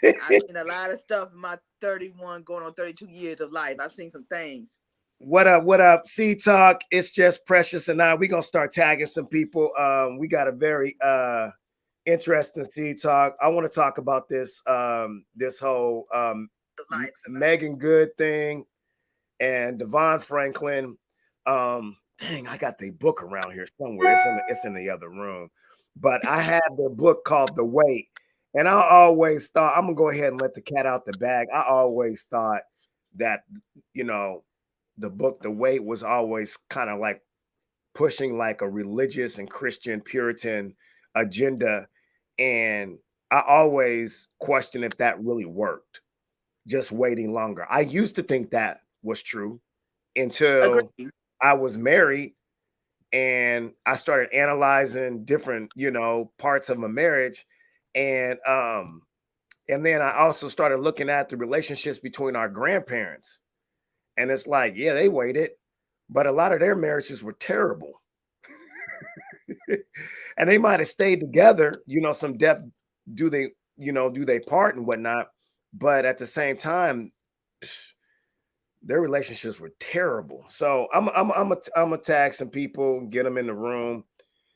I've seen a lot of stuff in my 31 going on 32 years of life. I've seen some things. What up? What up? C Talk. It's just Precious and I. We're gonna start tagging some people. We got a very interesting C Talk. I want to talk about this whole The life. Meagan Good thing and Devon Franklin. Dang, I got the book around here somewhere. It's in the other room. But I have the book called The Wait. And I always thought, I'm gonna go ahead and let the cat out the bag. I always thought that, you know, the book The Wait was always kind of like pushing like a religious and Christian Puritan agenda. And I always question if that really worked, just waiting longer. I used to think that was true until Agree. I was married and I started analyzing different, parts of my marriage. And and then I also started looking at the relationships between our grandparents. And it's like, yeah, they waited, but a lot of their marriages were terrible. And they might have stayed together, some depth do they part and whatnot. But at the same time, their relationships were terrible. So I'm a tag some people, get them in the room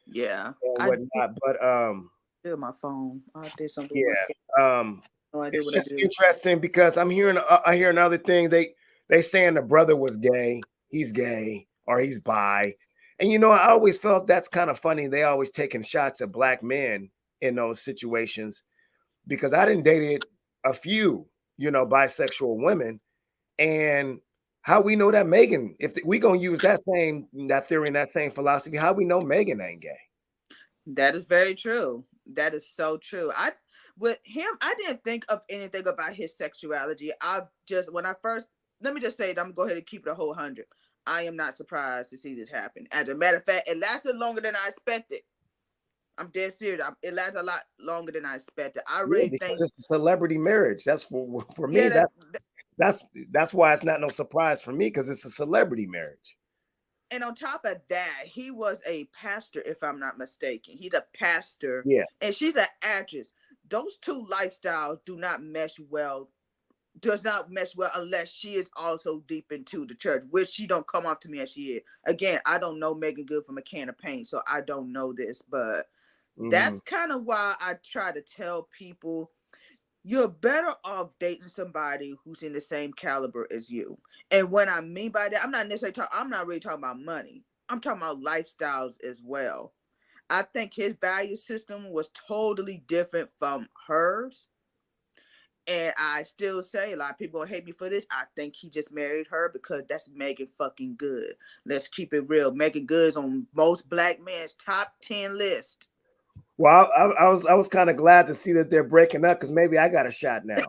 Yeah. and I did whatnot. But my phone. I did something with my phone. yeah, No idea it's what I just did. interesting because I hear another thing. They saying the brother was gay, he's gay, or he's bi. And I always felt that's kind of funny. They always taking shots at black men in those situations because I didn't dated a few, bisexual women. And how we know that Meagan, if we gonna use that theory and that same philosophy, how we know Meagan ain't gay? That is very true. That is so true. With him, I didn't think of anything about his sexuality. When I first, let me just say it, I'm gonna go ahead and keep it a whole 100. I am not surprised to see this happen. As a matter of fact, it lasted longer than I expected. I'm dead serious. It lasted a lot longer than I expected. I Yeah, really because think, it's a celebrity marriage. That's for me. yeah, That's why it's not no surprise for me because it's a celebrity marriage. and on top of that, he was a pastor, if I'm not mistaken. He's a pastor, Yeah. and she's an actress. Those two lifestyles do not mesh well. Does not mesh well unless she is also deep into the church, which she don't come off to me as she is. Again, I don't know Meagan Good from a can of paint, so I don't know this, but Mm-hmm. that's kind of why I try to tell people you're better off dating somebody who's in the same caliber as you. And what I mean by that, I'm not really talking about money. I'm talking about lifestyles as well. I think his value system was totally different from hers. And I still say a lot of people gonna hate me for this. I think he just married her because that's Meagan fucking Good. Let's keep it real. Meagan Good's on most black men's top 10 list. Well, I was kind of glad to see that they're breaking up because maybe I got a shot now.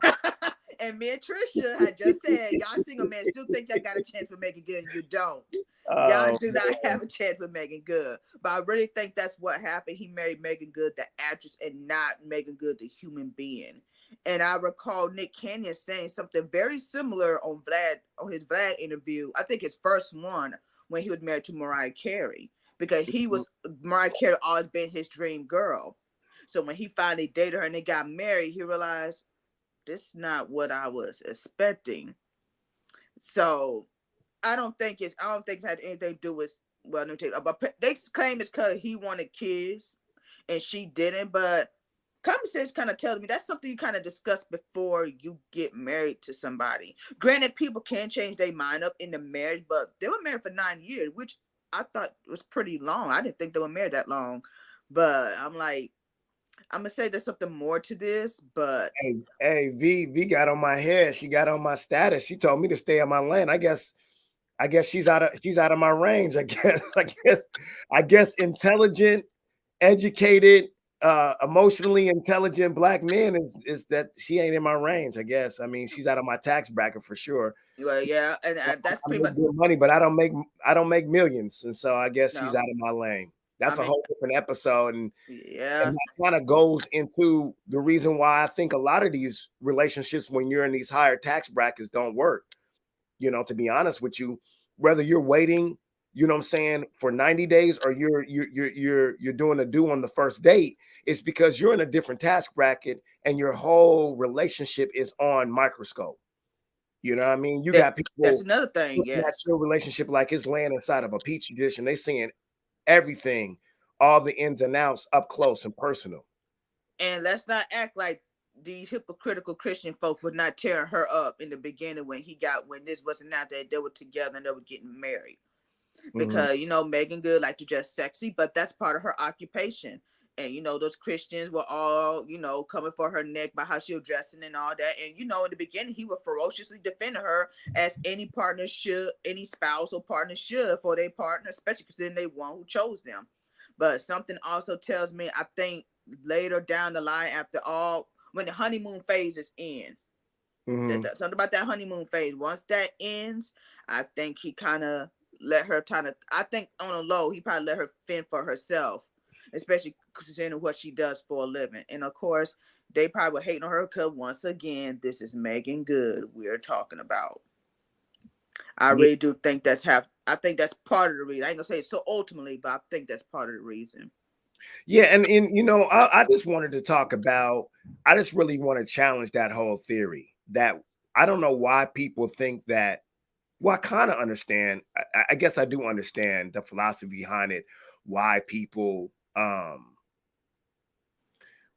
And me and Trisha had just said, y'all single men still think y'all got a chance with Meagan Good, and you don't. Y'all Oh do not man. have a chance with Meagan Good. But I really think that's what happened. He married Meagan Good, the actress, and not Meagan Good, the human being. And I recall Nick Cannon saying something very similar on his Vlad interview. I think his first one when he was married to Mariah Carey. Because Mariah Carey always been his dream girl. So when he finally dated her and they got married, he realized this is not what I was expecting. So I don't think it had anything to do with, well, let me tell you, but they claim it's because he wanted kids and she didn't. But common sense kind of tells me that's something you kind of discuss before you get married to somebody. Granted, people can change their mind up in the marriage, but they were married for 9 years, which I thought was pretty long. I didn't think they were married that long, but I'm like, I'm gonna say there's something more to this, but Hey, V got on my head. She got on my status. She told me to stay in my lane. I guess she's out of my range. I guess intelligent, educated, emotionally intelligent black men is that she ain't in my range. I guess. I mean, she's out of my tax bracket for sure. well, yeah, and that's I pretty make much good money, but I don't make millions, and so I guess she's no. out of my lane. I That's a mean, whole different episode, and yeah, that kind of goes into the reason why I think a lot of these relationships, when you're in these higher tax brackets, don't work. To be honest with you, whether you're waiting you know what I'm saying, for 90 days, or you're doing a do on the first date, it's because you're in a different task bracket and your whole relationship is on microscope. You know what I mean? You got That's people another thing. looking at Yes. your relationship like it's laying inside of a petri dish, and they seeing everything, all the ins and outs up close and personal. And let's not act like these hypocritical Christian folks were not tearing her up in the beginning when this wasn't out there. They were together and they were getting married. Mhm. Because Meagan Good like to dress sexy, but that's part of her occupation. And those Christians were all coming for her neck by how she was dressing and all that. And in the beginning, he was ferociously defending her as any partner should, any spousal partner should for their partner, especially because then they one who chose them. But something also tells me, I think later down the line, after all, when the honeymoon phase is in, Mhm. something about that honeymoon phase. Once that ends, I think he kind of let her I think on a low, he probably let her fend for herself, especially considering what she does for a living. And of course, they probably were hating on her because once again, this is Meagan Good we're talking about. I Yeah. really do think I think that's part of the reason. I ain't gonna say it so ultimately, but I think that's part of the reason. Yeah, and I just wanted to talk about. I just really want to challenge that whole theory that I don't know why people think that. Well, I kind of understand. I guess I do understand the philosophy behind it. Why people,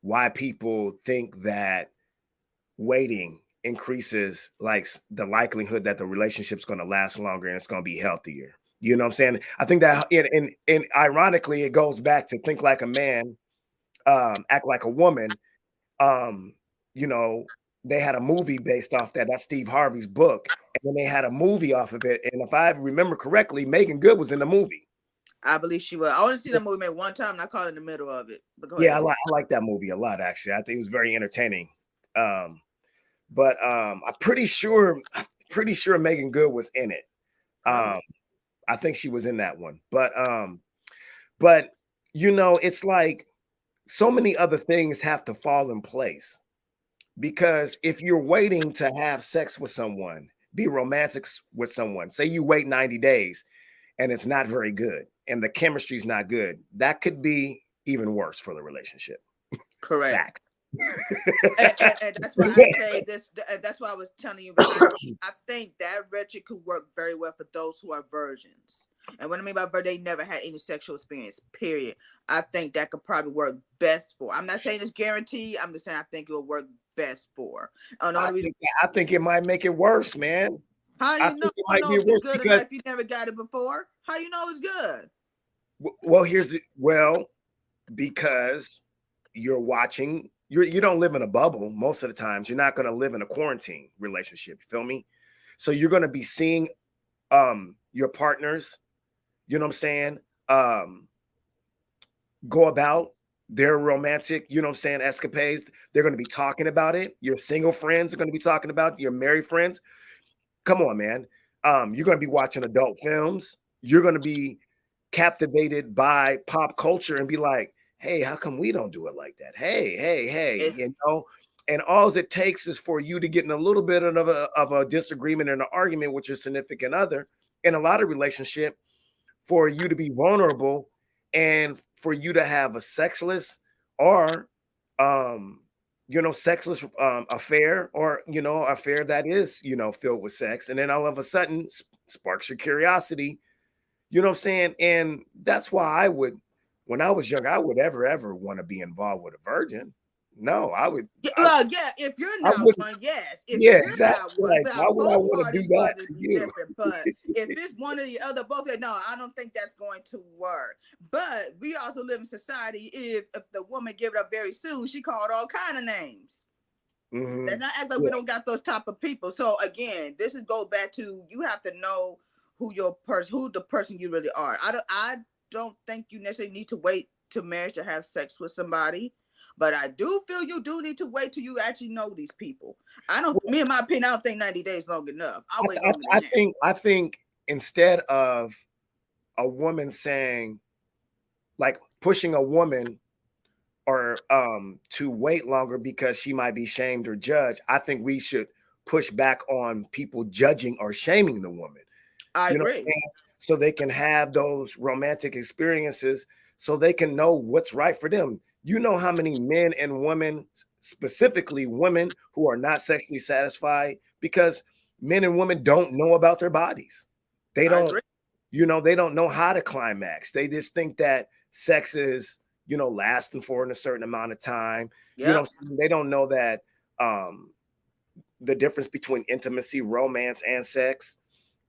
why people think that waiting increases like the likelihood that the relationship's going to last longer and it's going to be healthier. You know what I'm saying? I think that, and ironically, it goes back to think like a man, act like a woman. Um, you know, they had a movie based off that. That's Steve Harvey's book, and then they had a movie off of it. And if I remember correctly, Meagan Good was in the movie. I believe she will. I only see that movie maybe one time, and I caught it in the middle of it. But go Yeah, ahead. I like that movie a lot. Actually, I think it was very entertaining. Um, but I'm pretty sure Meagan Good was in it. Probably. Um, I think she was in that one. But it's like so many other things have to fall in place. Because if you're waiting to have sex with someone, be romantic with someone, say you wait 90 days and it's not very good and the chemistry's not good, that could be even worse for the relationship. Correct. Fact. And that's why I say this. That's why I was telling you. I think that wretched could work very well for those who are virgins. And what I mean by virgin, they never had any sexual experience. Period. I think that could probably work best for. I'm not saying it's guaranteed. I'm just saying I think it will work best for. And the I only reason think I think it might make it worse, man. how I you think it might know be if it's worse good or not because if you never got it before. How you know it's good? well, because you're watching. You don't live in a bubble most of the times. You're not going to live in a quarantine relationship. You feel me? So you're going to be seeing your partners, you know what I'm saying, go about their romantic, you know what I'm saying, escapades. They're going to be talking about it. Your single friends are going to be talking about it. Your married friends. Come on, man. You're going to be watching adult films. You're going to be captivated by pop culture and be like, hey, how come we don't do it like that? Hey, It's and all it takes is for you to get in a little bit of a disagreement and an argument with your significant other in a lot of relationship for you to be vulnerable and for you to have a sexless or sexless affair, or affair that is filled with sex, and then all of a sudden sparks your curiosity, you know what I'm saying? And that's why when I was younger, I would ever want to be involved with a virgin. No, yeah, well, yeah. If you're I not wouldn't. one, yes. If Yeah, you're exactly. not one, Like, why but would I both want to do parties that would to be you? different. But if it's one or the other, both, no, I don't think that's going to work. But we also live in society. If the woman give it up very soon, she called all kind of names. Let's Hmm. not act like we Yeah. don't got those type of people. So again, this is go back to you have to know who the person you really are. I don't think you necessarily need to wait to marriage to have sex with somebody. But I do feel you do need to wait till you actually know these people. I don't. Well, Me, in my opinion, I don't think 90 days long enough. I'll wait longer I than that. think instead of a woman saying, like, pushing a woman or to wait longer because she might be shamed or judged, I think we should push back on people judging or shaming the woman. I You know what I'm agree. saying? so they can have those romantic experiences, so they can know what's right for them. You know how many men and women, specifically women, who are not sexually satisfied because men and women don't know about their bodies. They I don't, agree. they don't know how to climax. They just think that sex is, lasting for a certain amount of time. Yep. They don't know that the difference between intimacy, romance, and sex.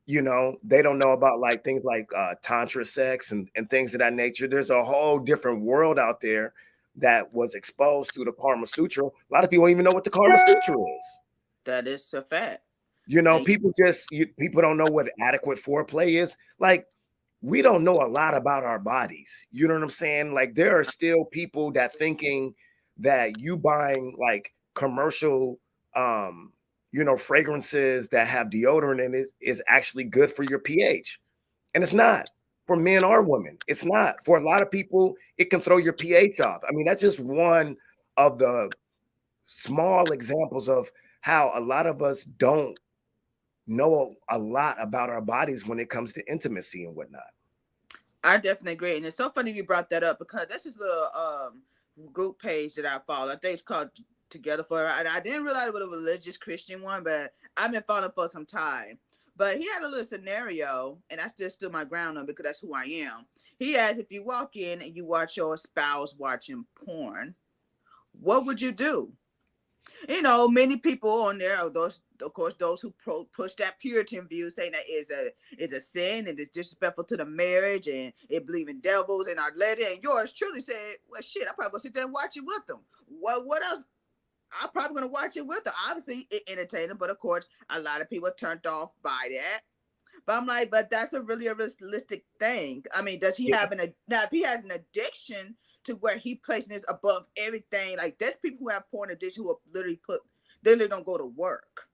They don't know about like things like tantra sex and things of that nature. There's a whole different world out there that was exposed through the Karma Sutra. A lot of people don't even know what the Karma Sutra is. That is a fact. And People don't know what adequate foreplay is. Like, we don't know a lot about our bodies. You know what I'm saying? Like, there are still people that thinking that you buying like commercial fragrances that have deodorant in it is actually good for your pH. And it's not for men or women. It's not. For a lot of people, it can throw your pH off. I mean, that's just one of the small examples of how a lot of us don't know a lot about our bodies when it comes to intimacy and whatnot. I definitely agree. And it's so funny you brought that up because that's this little group page that I follow. I think it's called Together For. And I didn't realize it was a religious Christian one, but I've been following for some time. But he had a little scenario, and I still stood my ground on because that's who I am. He asked, if you walk in and you watch your spouse watching porn, what would you do? Many people on there are those, of course, those who push that Puritan view, saying that is a sin and it's disrespectful to the marriage and it believe in devils and our lady. And yours truly said, "Well, shit, I'm probably gonna sit there and watch it with them. What else? I'm probably gonna watch it with them. Obviously, it entertaining, but of course, a lot of people are turned off by that." But I'm like, but that's a really a realistic thing. I mean, does he have now? If he has an addiction to where he placing this above everything, like there's people who have porn addiction who are literally don't go to work.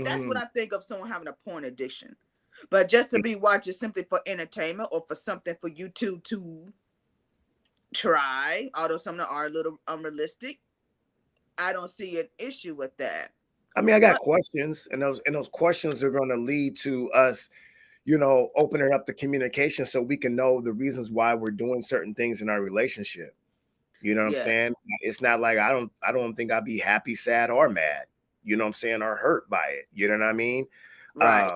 That's what I think of someone having a porn addiction. But just to be watching simply for entertainment or for something for you to try, although some of them are a little unrealistic, I don't see an issue with that. I mean, I got questions, and those questions are going to lead to us, opening up the communication so we can know the reasons why we're doing certain things in our relationship. You know what I'm saying? It's not like I don't think I'd be happy, sad, or mad. You know what I'm saying? Or hurt by it. You know what I mean? Right.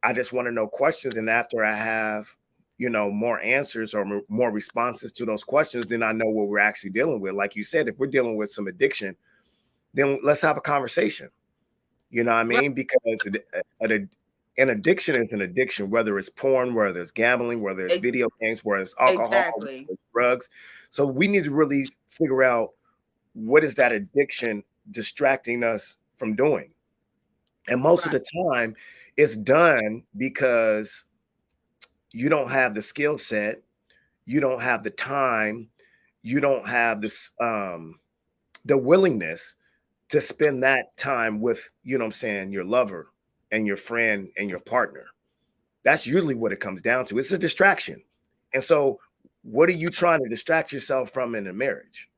I just want to know questions, and after I have, more answers or more responses to those questions, then I know what we're actually dealing with. Like you said, if we're dealing with some addiction, then let's have a conversation. You know what I mean? Because an addiction is an addiction, whether it's porn, whether it's gambling, whether it's video games, whether it's alcohol, whether it's drugs. So we need to really figure out what is that addiction distracting us from doing. And most of the time, it's done because you don't have the skill set, you don't have the time, you don't have this the willingness to spend that time with, your lover and your friend and your partner. That's usually what it comes down to. It's a distraction. And so what are you trying to distract yourself from in a marriage?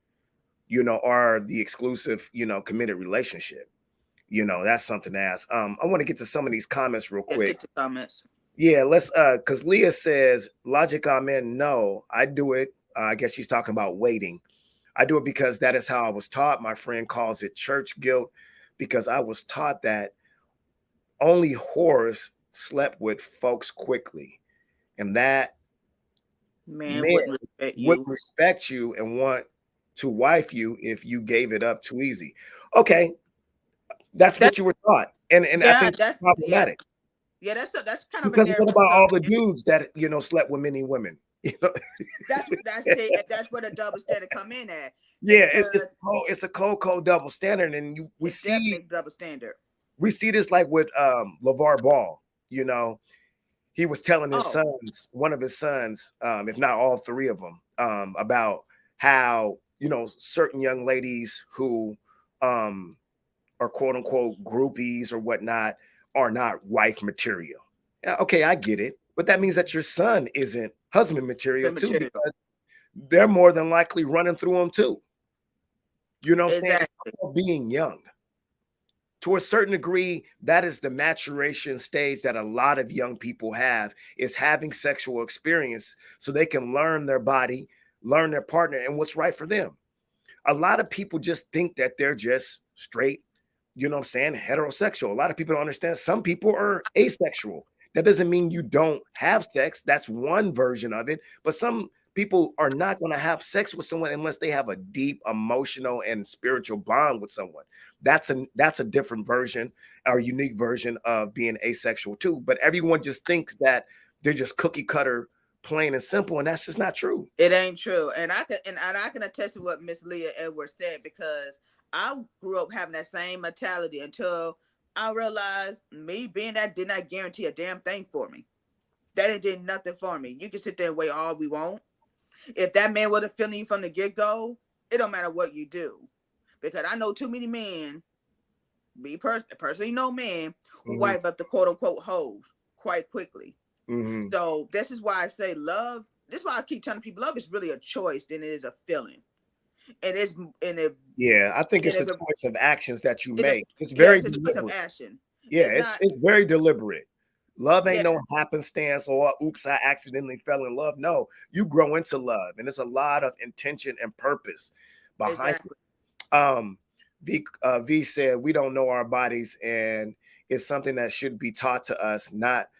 Or the exclusive, committed relationship? That's something to ask. I want to get to some of these comments real quick. Get to comments. Yeah, let's because Leah says, logic, amen. No, I do it. I guess she's talking about waiting. I do it because that is how I was taught. My friend calls it church guilt because I was taught that only whores slept with folks quickly, and that man wouldn't respect you and want to wife you if you gave it up too easy. Okay, that's what you were taught, and I think that's problematic. Yeah, that's kind of because what about all the dudes that slept with many women? That's it. That's where the double standard come in at. Yeah, it's a cold double standard, and we see double standard. We see this like with LeVar Ball. He was telling his sons, one of his sons, if not all three of them, about how certain young ladies who are quote unquote groupies or whatnot are not wife material. Okay, I get it, but that means that your son isn't husband material too, because they're more than likely running through them too. You know what I'm saying? Being young. to a certain degree, that is the maturation stage that a lot of young people have, is having sexual experience so they can learn their body, learn their partner, and what's right for them. A lot of people just think that they're just straight, you know what I'm saying, heterosexual. A lot of people don't understand. Some people are asexual. That doesn't mean you don't have sex. That's one version of it. But some people are not going to have sex with someone unless they have a deep emotional and spiritual bond with someone. That's a different version or unique version of being asexual too. But everyone just thinks that they're just cookie cutter, plain and simple, and that's just not true. It ain't true. And I can attest to what Miss Leah Edwards said, because I grew up having that same mentality until I realized me being that did not guarantee a damn thing for me. That it did nothing for me. You can sit there and wait all we want. If that man wasn't feeling you from the get-go, it don't matter what you do. Because I know too many men, personally know men who Mhm. wipe up the quote unquote hoes quite quickly. Mhm. So this is why I say love. This is why I keep telling people love is really a choice than it is a feeling. And it's and it Yeah, I think and it's a if it, choice of actions that you it's a make. It's yeah, very it's a choice of deliberate. action. Yeah, It's not it's very deliberate. Love ain't yeah, no happenstance or oops, I accidentally fell in love. No, you grow into love, and there's a lot of intention and purpose behind exactly. it. V said we don't know our bodies, and it's something that should be taught to us, not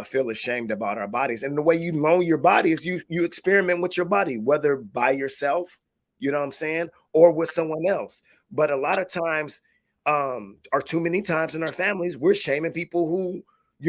feel ashamed about our bodies. And the way you know your body is you experiment with your body, whether by yourself, you know what I'm saying, or with someone else. But a lot of times, or too many times in our families, we're shaming people who,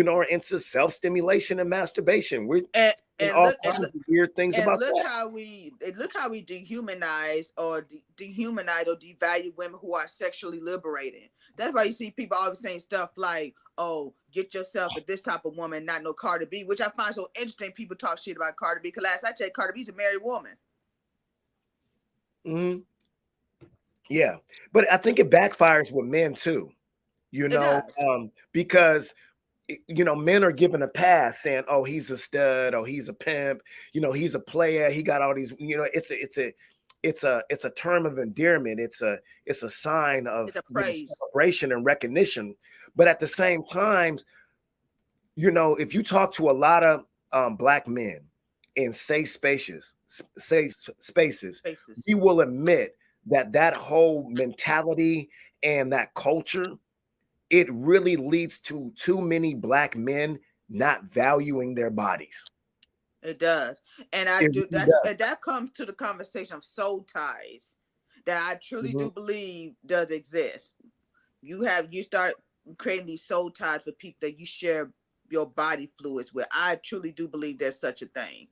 are into self-stimulation and masturbation. We're And in and all look and kinds look of weird things and about look that. how we dehumanize or dehumanize or devalue women who are sexually liberated. That's why you see people always saying stuff like, "Oh, get yourself at this type of woman, not no Cardi B," which I find so interesting. People talk shit about Cardi B because last I checked, Cardi B's a married woman. Mhm. Yeah, but I think it backfires with men too. It does. Because men are given a pass saying, "Oh, he's a stud. Oh, he's a pimp. He's a player. He got all these. It's a term of endearment. It's a sign It's of a praise. celebration and recognition. But at the same time, if you talk to a lot of black men in safe spaces, Faces. we will admit that that whole mentality and that culture, it really leads to too many black men not valuing their bodies. It does. And I It do really that's does. and that comes to the conversation of soul ties that I truly Mhm. do believe does exist. You start creating these soul ties with people that you share your body fluids with. I truly do believe there's such a thing.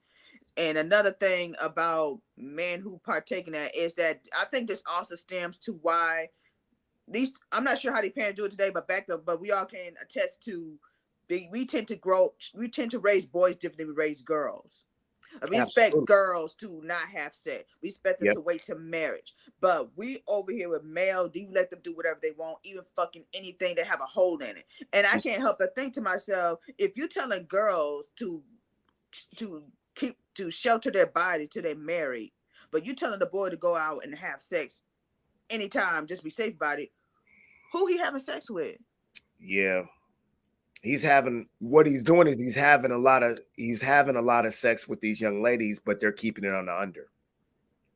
And another thing about men who partake in that is that I think this also stems to why these I'm not sure how the parents do it today, but back up, but we all can attest to we tend to raise boys differently than we raise girls. We expect Absolutely. girls to not have sex. We expect them Yep. to wait to marriage. But we over here with male, do you let them do whatever they want, even fucking anything that have a hole in it. And I can't help but think to myself, if you're telling girls to to shelter their body till they're married, but you telling the boy to go out and have sex anytime, just be safe about it, who he having sex with? Yeah. He's having a lot of sex with these young ladies, but they're keeping it on the under.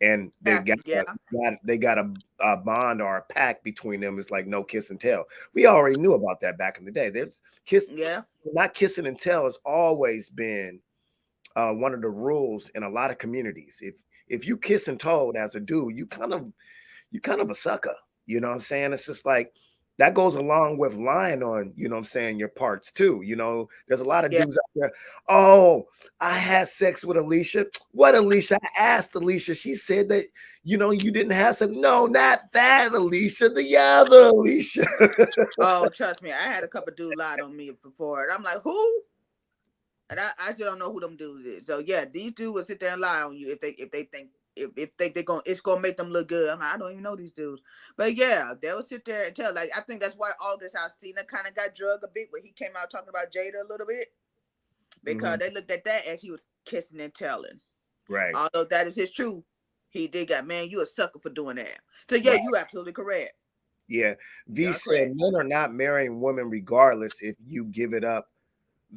And they got Exactly. Yeah. a bond or a pact between them. It's like no kiss and tell. We already knew about that back in the day. There's kiss, Yeah. not kissing and tell has always been one of the rules in a lot of communities. If you kiss and told as a dude, you kind of a sucker. You know what I'm saying? It's just like that goes along with lying on, what I'm saying, your parts too. There's a lot of Yeah. dudes out there. Oh, I had sex with Alicia. What Alicia? I asked Alicia. She said that, you didn't have sex. No, not that Alicia, the other Alicia. Oh, trust me, I had a couple dudes lied on me before, and I'm like, who? And I still don't know who them dudes is. So yeah, these dudes will sit there and lie on you if they think if they gonna it's gonna make them look good. I'm like, I don't even know these dudes. But yeah, they'll sit there and tell. Like I think that's why August Alsina kind of got drugged a bit when he came out talking about Jada a little bit. Because Mhm. they looked at that as he was kissing and telling. Right, Although that is his truth. He did got, man, you a sucker for doing that. So yeah, right. you absolutely correct. Yeah. V Y'all said correct. men are not marrying women regardless if you give it up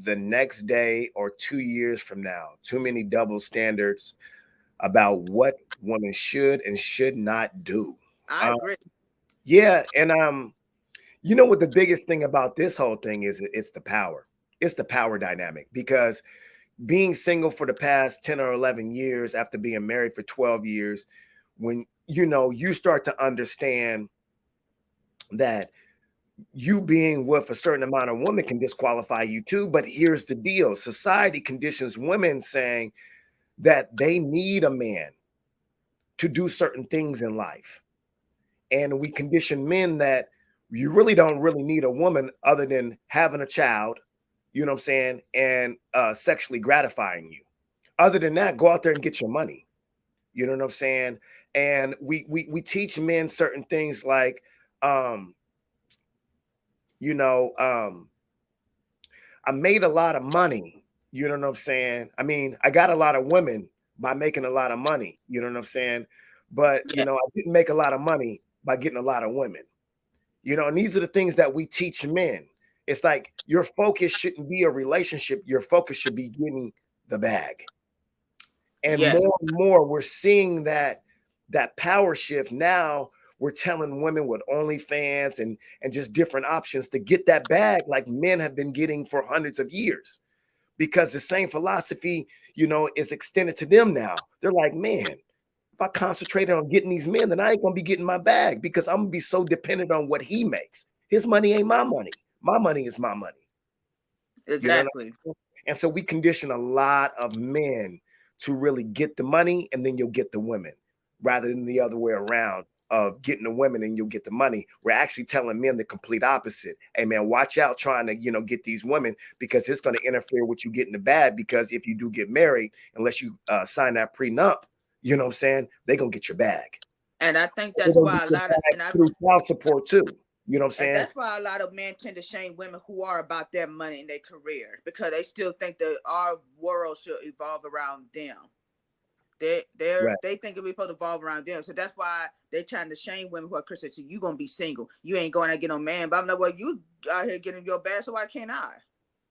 the next day or 2 years from now. Too many double standards about what women should and should not do. I Um, agree. yeah, and you know what the biggest thing about this whole thing is? It's the power. It's the power dynamic because being single for the past 10 or 11 years after being married for 12 years, when you start to understand that you being with a certain amount of women can disqualify you too. But here's the deal: society conditions women saying that they need a man to do certain things in life. And we condition men that you really don't really need a woman other than having a child, you know what I'm saying, and sexually gratifying you. Other than that, go out there and get your money. You know what I'm saying? And we teach men certain things like, um, you know, um, I made a lot of money. You know what I'm saying? I mean, I got a lot of women by making a lot of money. You know what I'm saying? But Yeah. I didn't make a lot of money by getting a lot of women. And these are the things that we teach men. It's like your focus shouldn't be a relationship. Your focus should be getting the bag. And Yeah. more and more, we're seeing that power shift. Now we're telling women with OnlyFans and just different options to get that bag like men have been getting for hundreds of years. Because the same philosophy, is extended to them now. They're like, man, if I concentrated on getting these men, then I ain't gonna be getting my bag because I'm gonna be so dependent on what he makes. His money ain't my money. My money is my money. You know what I'm Exactly. saying? And so we condition a lot of men to really get the money and then you'll get the women rather than the other way around of getting the women and you'll get the money. We're actually telling men the complete opposite. Hey man, watch out trying to, get these women because it's going to interfere with you getting the bag because if you do get married, unless you sign that prenup, you know what I'm saying? They're going to get your bag. And I think They're that's going to why get a your lot of bag through child support too. You know what I'm and saying? that's why a lot of men tend to shame women who are about their money and their career because they still think that our world should evolve around them. Right. They think it be supposed to evolve around them. So that's why they trying to shame women who are Christian. So you gonna be single. You ain't going to get no man. But I'm like, well, you out here getting your bag, so why can't I?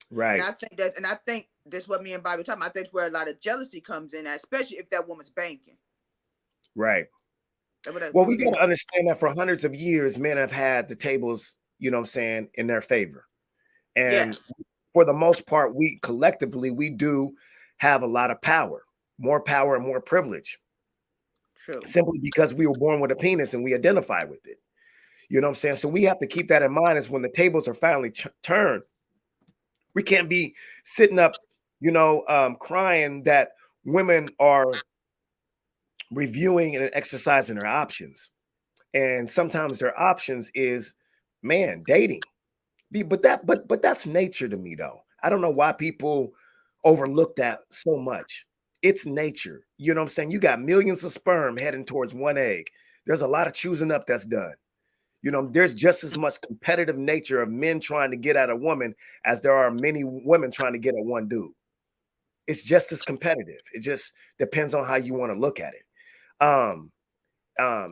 And Right. I think that's what me and Bobby talking about. I think that's where a lot of jealousy comes in, especially if that woman's banking. Right. Well, we Go got ahead. to understand that for hundreds of years, men have had the tables, you know what I'm saying, in their favor. And Yes, for the most part, we collectively, we do have a lot of power, more power and more privilege, true. simply because we were born with a penis and we identify with it. You know what I'm saying? So we have to keep that in mind as when the tables are finally turned. We can't be sitting up, crying that women are reviewing and exercising their options. And sometimes their options is, man, dating. But that's nature to me though. I don't know why people overlook that so much. It's nature. You know what I'm saying? You got millions of sperm heading towards one egg. There's a lot of choosing up that's done. There's just as much competitive nature of men trying to get at a woman as there are many women trying to get at one dude. It's just as competitive. It just depends on how you want to look at it.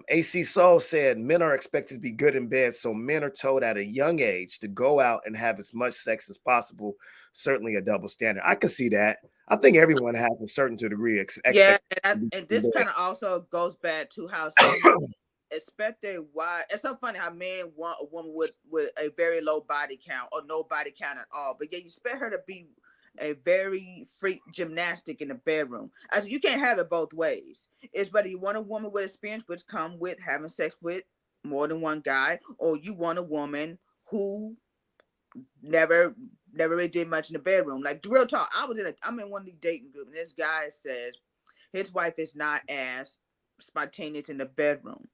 AC Soul said men are expected to be good in bed, so men are told at a young age to go out and have as much sex as possible. Certainly a double standard. I can see that. I think everyone has a certain degree Yeah, expectation to be and good this in kind of also goes back to how some bed. expect their wife. It's so funny how men want a woman with a very low body count or no body count at all, but yet you expect her to be a very freak gymnastic in the bedroom. I said you can't have it both ways. It's whether you want a woman with experience, which come with having sex with more than one guy, or you want a woman who never never really did much in the bedroom. Like real talk, I'm in one of these dating groups, and this guy says his wife is not as spontaneous in the bedroom.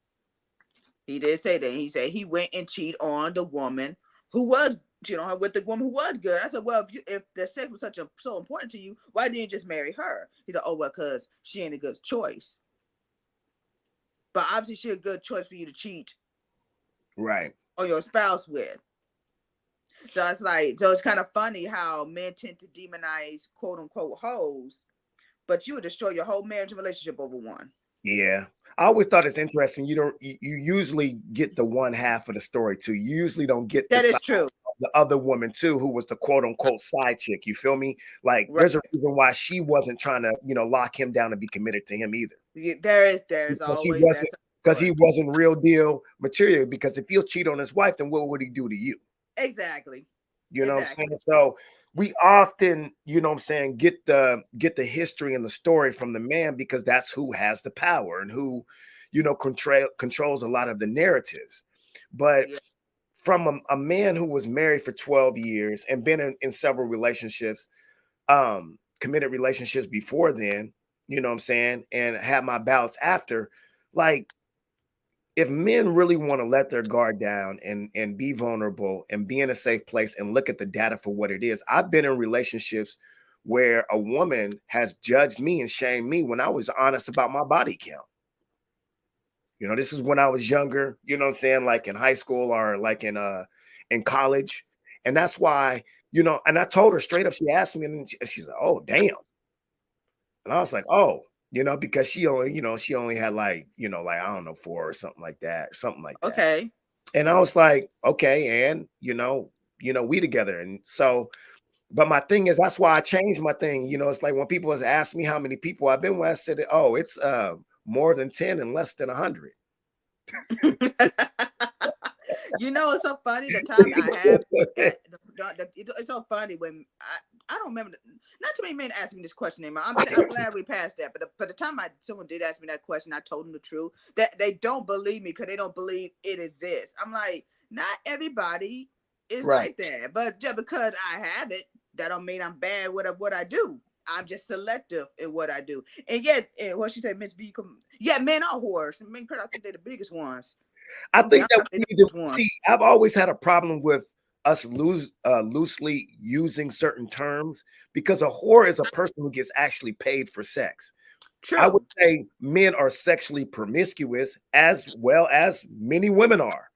He did say that. He said he went and cheated on the woman who was cheating on her with the woman who was good. I said, well, if the sex was so important to you, why didn't you just marry her? He said, oh well, cause she ain't a good choice. But obviously, she a good choice for you to cheat Right. on your spouse with. So it's kind of funny how men tend to demonize quote unquote hoes, but you would destroy your whole marriage and relationship over one. Yeah. I always thought it's interesting. You usually get the one half of the story too. You usually don't get the That side is true. of the other woman too, who was the quote unquote side chick. You feel me? Like Right. there's a reason why she wasn't trying to, lock him down and be committed to him either. There's Because he always that wasn't because he story. wasn't real deal material. Because if he'll cheat on his wife, then what would he do to you? Exactly. You know what I'm saying? Exactly. So we often, get the history and the story from the man because that's who has the power and who, controls a lot of the narratives. But Yeah. from a man who was married for 12 years and been in several relationships, committed relationships before then, you know what I'm saying, and had my bouts after, like if men really want to let their guard down and be vulnerable and be in a safe place and look at the data for what it is. I've been in relationships where a woman has judged me and shamed me when I was honest about my body count. This is when I was younger, you know what I'm saying, like in high school or like in college. And that's why, and I told her straight up, she asked me and she's like, "Oh, damn." And I was like, "Oh, because she only had like I don't know, four or something like that, something like that." Okay. And I was like, "Okay, and we together." And so, but my thing is, that's why I changed my thing. It's like when people has asked me how many people I've been with, I said, "Oh, it's more than 10 and less than 100." It's so funny the times I have at it's so funny when I don't remember not too many men asking me this question anymore. I'm glad we passed that, but for the time someone did ask me that question, I told them the truth that they don't believe me because they don't believe it exists. I'm like, not everybody is Right. like that, but just because I have it, that don't mean I'm bad with what I do. I'm just selective in what I do. And yes, and what she said, Miss B, yeah, men are whores. Men, I think they're the biggest ones. I I'm be think honest, that I we think need the to biggest see. ones. I've always had a problem with us loosely using certain terms because a whore is a person who gets actually paid for sex. I would True. say men are sexually promiscuous as well as many women are.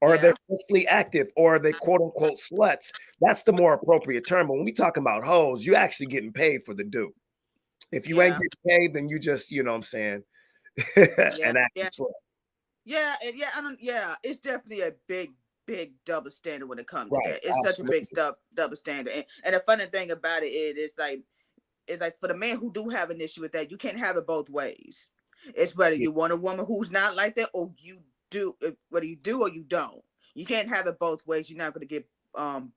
Or they're Yeah. sexually active, or they quote unquote sluts. That's the more appropriate term. But when we talking about hoes, you actually getting paid for the do. If you ain't Yeah. getting paid, then you just, you know what I'm saying, Yeah. an active Yeah. slut. Yeah. I don't. Yeah. It's definitely a big double standard when it comes to Right. that. It's such a big Absolutely. double standard. And the funny thing about it is, it's like for the man who do have an issue with that, you can't have it both ways. It's whether Yeah. you want a woman who's not like that, or you do. Whether you do or you don't. You can't have it both ways. You're not going to get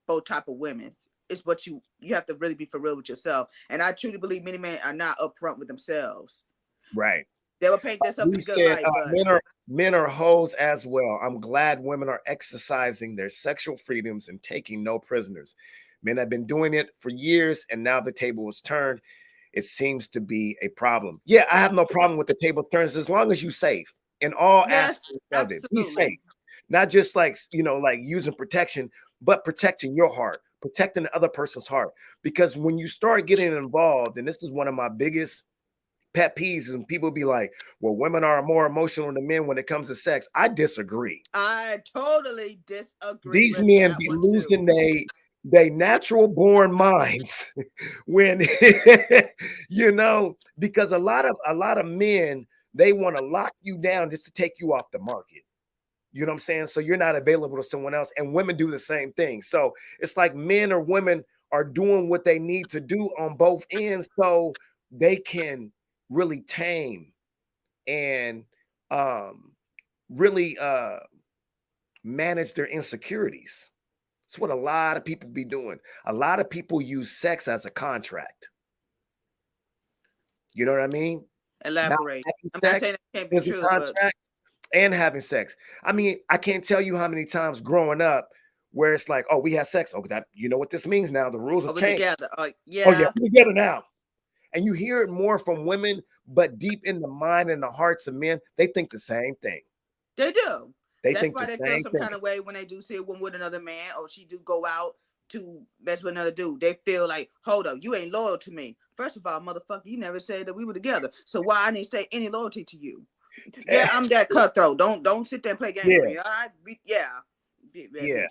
both type of women. It's what you have to really be for real with yourself. And I truly believe many men are not upfront with themselves. Right. They will paint themselves We in a good said light, but men are hoes as well. I'm glad women are exercising their sexual freedoms and taking no prisoners. Men have been doing it for years, and now the table is turned. It seems to be a problem. Yeah, I have no problem with the tables turned as long as you're safe in all yes, aspects of it. Be safe, absolutely. not just like like using protection, but protecting your heart, protecting the other person's heart. Because when you start getting involved, and this is one of my biggest pet peeves, and people be like, "Well, women are more emotional than men when it comes to sex." I disagree. I totally disagree These with men that be one too. losing they natural born minds when because a lot of men, they want to lock you down just to take you off the market. You know what I'm saying? So you're not available to someone else, and women do the same thing. So it's like men or women are doing what they need to do on both ends so they can really tame and um really manage their insecurities. That's what a lot of people be doing. A lot of people use sex as a contract. You know what I mean? Not Elaborate. having I'm not sex saying that can't be is a true, but contract and having sex. I mean, I can't tell you how many times growing up where it's like, "Oh, we had sex. Oh, that you know what this means now. The rules have over changed. together. Oh yeah, Yeah, we're together now." And you hear it more from women, but deep in the mind and the hearts of men, they think the same thing. they do. They That's think why the they feel same some thing. kind of way when they do see a woman with another man, or she do go out to mess with another dude. They feel like, hold up, you ain't loyal to me. First of all, motherfucker, you never said that we were together. So why I need to stay any loyalty to you? Yeah, I'm that cutthroat. Don't sit there and play games with Yeah, me. All right? Yeah. yeah.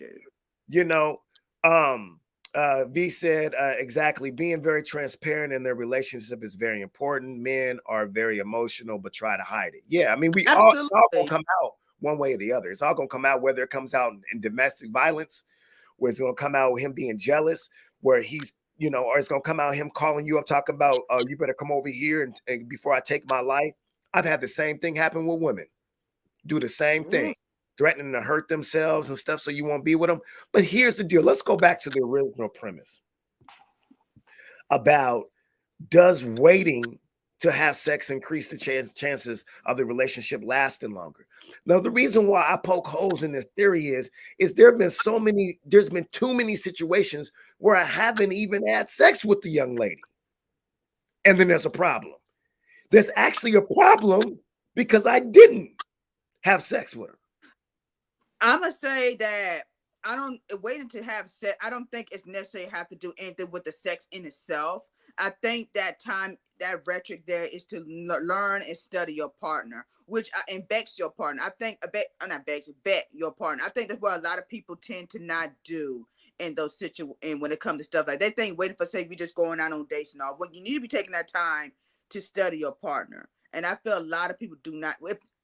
You know, um, V said exactly. Being very transparent in their relationship is very important. Men are very emotional, but try to hide it. Yeah, I mean, it's all gonna Absolutely. come out one way or the other. It's all gonna come out whether it comes out in domestic violence, where it's gonna come out with him being jealous, where he's or it's gonna come out him calling you up, talking about you better come over here and before I take my life. I've had the same thing happen with women. Do the same thing, Ooh. threatening to hurt themselves and stuff so you won't be with them. But here's the deal. Let's go back to the original premise about, does waiting to have sex increase the chances of the relationship lasting longer? Now, the reason why I poke holes in this theory is there's been too many situations where I haven't even had sex with the young lady. And then there's a problem. There's actually a problem because I didn't have sex with her. I'm gonna say that I don't waiting to have sex. I don't think it's necessarily have to do anything with the sex in itself. I think that time, that rhetoric there is to learn and study your partner, which and vex your partner. I think not vex, vet your partner. I think that's what a lot of people tend to not do in those situations. And when it comes to stuff like they think waiting for sex, we just going out on dates and all. When you need to be taking that time to study your partner, and I feel a lot of people do not.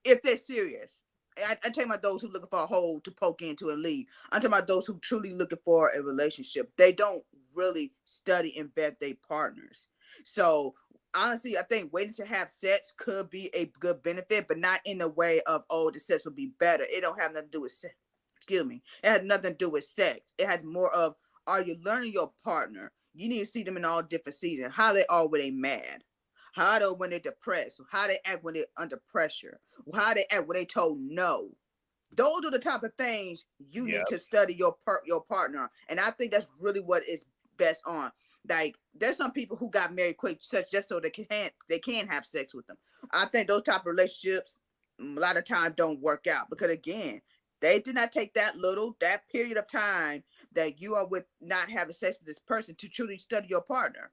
If they're serious, I talking about those who looking for a hole to poke into and leave. I'm talking about those who truly looking for a relationship. They don't really study and vet their partners. So honestly, I think waiting to have sex could be a good benefit, but not in the way of, oh, the sex will be better. It don't have nothing to do with sex. Excuse me. It has nothing to do with sex. It has more of, are you learning your partner? You need to see them in all different seasons. How they are when they mad. How they when they're depressed. How they act when they're under pressure. How they act when they told no. Those are the type of things you Yeah. need to study your partner. And I think that's really what is best on. Like there's some people who got married quick such just so they can have sex with them. I think those type of relationships a lot of times don't work out because again, they did not take that period of time that you are with not having sex with this person to truly study your partner.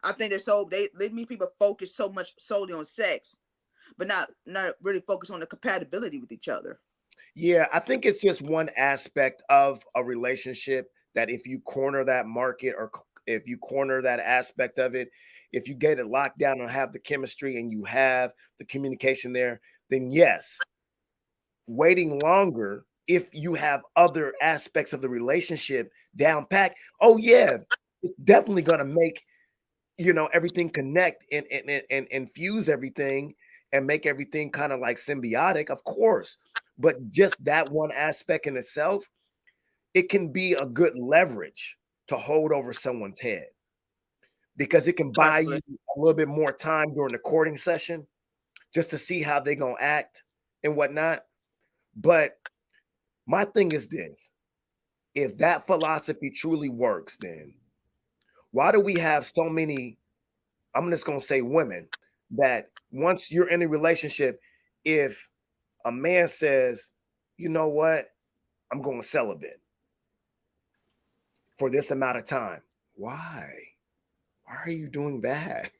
I think they let me people focus so much solely on sex, but not really focus on the compatibility with each other. Yeah, I think it's just one aspect of a relationship that if you corner that market or if you corner that aspect of it, if you get it locked down and have the chemistry and you have the communication there, then yes, waiting longer if you have other aspects of the relationship down packed. Oh yeah, it's definitely going to make everything connect and infuse everything and make everything kind of like symbiotic, of course. But just that one aspect in itself, it can be a good leverage to hold over someone's head because it can buy you Perfectly. a little bit more time during the courting session just to see how they're gonna act and whatnot. But my thing is this: if that philosophy truly works, then why do we have so many, I'm just gonna say women, that once you're in a relationship, if a man says, you know what, I'm going celibate for this amount of time. Why? Why are you doing that?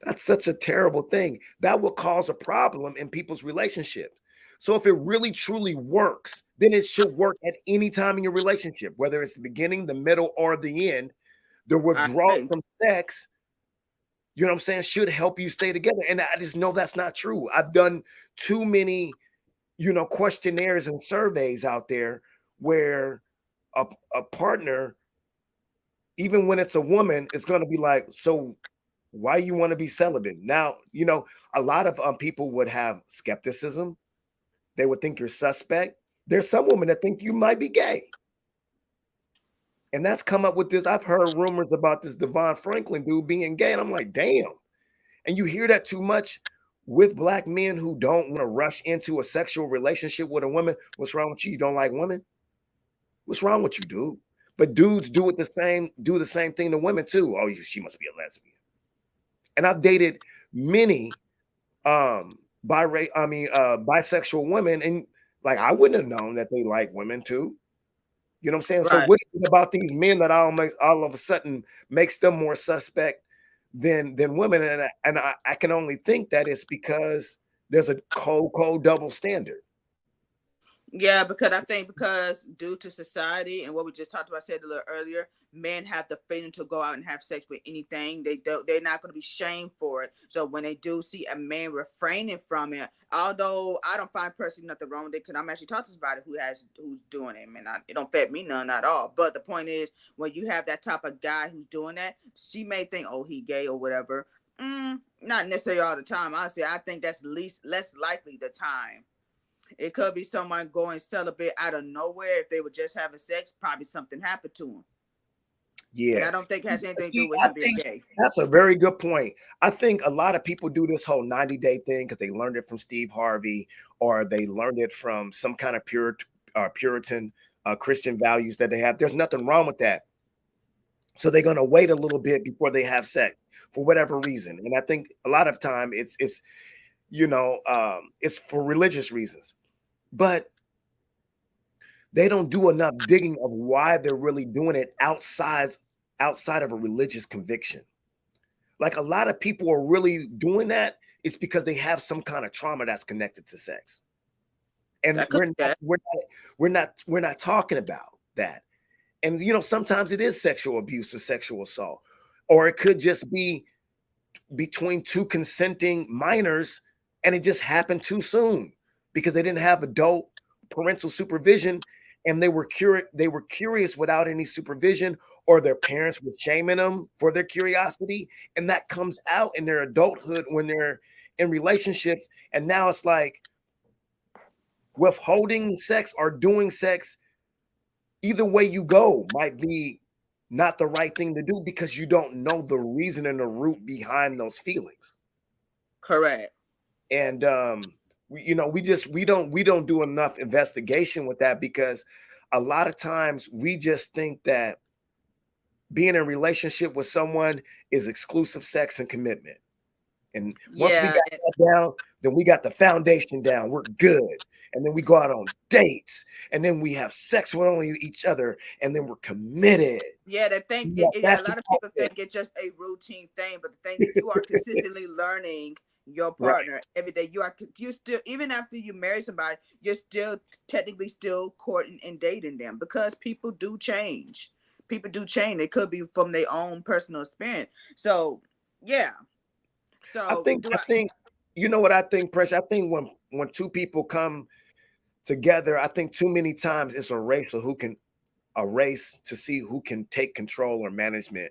That's such a terrible thing. That will cause a problem in people's relationship. So if it really truly works, then it should work at any time in your relationship, whether it's the beginning, the middle, or the end. The I withdrawal agree. from sex, you know what I'm saying, should help you stay together. And I just know that's not true. I've done too many, questionnaires and surveys out there where a, a partner, even when it's a woman, is going to be like, so why you want to be celibate? Now, a lot of people would have skepticism. They would think you're suspect. There's some women that think you might be gay. And that's come up with this. I've heard rumors about this Devon Franklin dude being gay. And I'm like, damn. And you hear that too much with black men who don't want to rush into a sexual relationship with a woman. What's wrong with you? You don't like women? What's wrong with you, dude? But dudes do the same thing to women too. Oh, she must be a lesbian. And I've dated many bisexual women, and like I wouldn't have known that they like women too. You know what I'm saying? So Right. what is it about these men that all of a sudden makes them more suspect than women? And I can only think that it's because there's a cold double standard. Yeah, because I think because due to society and what we just talked about, said a little earlier, men have the freedom to go out and have sex with anything. They're not going to be shamed for it. So when they do see a man refraining from it, although I don't find personally nothing wrong with it, because I'm actually talking to somebody who's doing it, man. It don't affect me none at all. But the point is, when you have that type of guy who's doing that, she may think, oh, he gay or whatever. Not necessarily all the time. Honestly, I think that's least less likely the time. It could be someone going celibate out of nowhere. If they were just having sex, probably something happened to him. And Yeah. I don't think it has anything to do See, with I him being think gay. that's a very good point. I think a lot of people do this whole 90-day thing because they learned it from Steve Harvey, or they learned it from some kind of Puritan Christian values that they have. There's nothing wrong with that. So they're going to wait a little bit before they have sex for whatever reason. And I think a lot of time it's it's for religious reasons. But they don't do enough digging of why they're really doing it outside of a religious conviction. Like a lot of people are really doing that, it's because they have some kind of trauma that's connected to sex. And That could be that. we're not talking about that. And sometimes it is sexual abuse or sexual assault, or it could just be between two consenting minors, and it just happened too soon because they didn't have adult parental supervision, and they were curious without any supervision, or their parents were shaming them for their curiosity, and that comes out in their adulthood when they're in relationships. And now it's like withholding sex or doing sex, either way you go might be not the right thing to do because you don't know the reason and the root behind those feelings. Correct. And we don't do enough investigation with that, because a lot of times we just think that being in a relationship with someone is exclusive sex and commitment. And once we Yeah. got that down, then we got the foundation down. We're good. And then we go out on dates, and then we have sex with only each other, and then we're committed. Yeah, they think Yeah, yeah, a that's lot of about people it. think it's just a routine thing, but the thing is you are consistently learning your Right. partner every day. You still, even after you marry somebody, you're still technically still courting and dating them, because people do change. People do change. They could be from their own personal experience. So yeah. I So think do I I think you know what I think, Pressure. I think when two people come together, I think too many times it's a race to see who can take control or management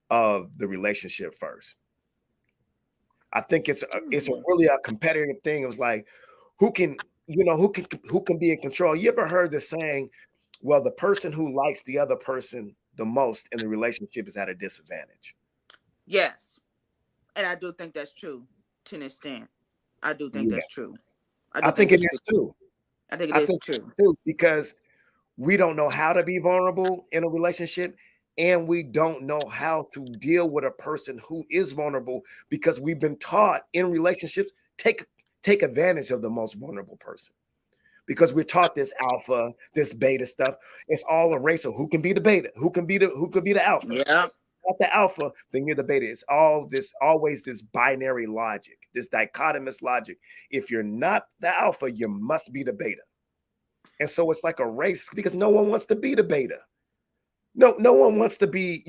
of the relationship first. I think it's a hmm. really a competitive thing. It was like who can who can be in control. You ever heard the saying, well, the person who likes the other person the most in the relationship is at a disadvantage. Yes. And I do think that's true to an extent. I do think Yeah, that's true. I I do think think it that's true. is too. I think it I is think true. too, because we don't know how to be vulnerable in a relationship, and we don't know how to deal with a person who is vulnerable, because we've been taught in relationships, take advantage of the most vulnerable person, because we're taught this alpha, this beta stuff. It's all a race of who can be the beta, who can be the alpha. Yeah. If you're not the alpha, then you're the beta. It's always this binary logic, this dichotomous logic. If you're not the alpha, you must be the beta. And so it's like a race, because no one wants to be the beta. No one wants to be,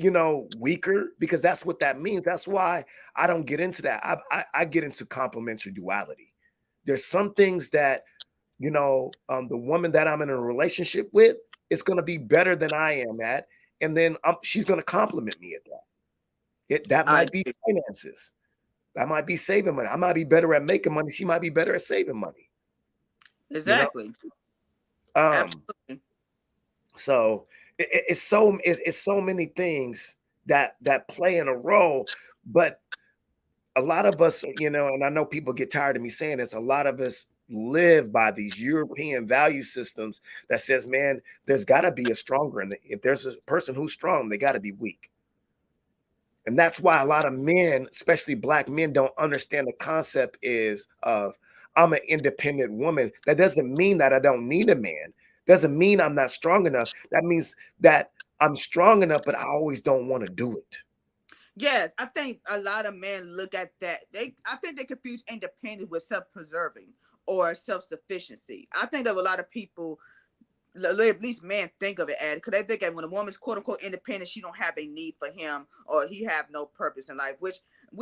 weaker, because that's what that means. That's why I don't get into that. I get into complementary duality. There's some things that, the woman that I'm in a relationship with is going to be better than I am at. And then she's going to compliment me at that. That I might be agree. finances. That might be saving money. I might be better at making money. She might be better at saving money, you know? Exactly. Um, Absolutely. So it's so many things that play in a role, but a lot of us, and I know people get tired of me saying this, a lot of us live by these European value systems that says, man, there's got to be a stronger, and if there's a person who's strong, they got to be weak. And that's why a lot of men, especially black men, don't understand the concept is of I'm an independent woman. That doesn't mean that I don't need a man. Doesn't mean I'm not strong enough. That means that I'm strong enough, but I always don't want to do it. Yes, I think a lot of men look at that. I think they confuse independence with self-preserving, or self-sufficiency. I think that a lot of people, at least men, think of it as, because they think that when a woman's quote unquote independent, she don't have a need for him, or he have no purpose in life. Which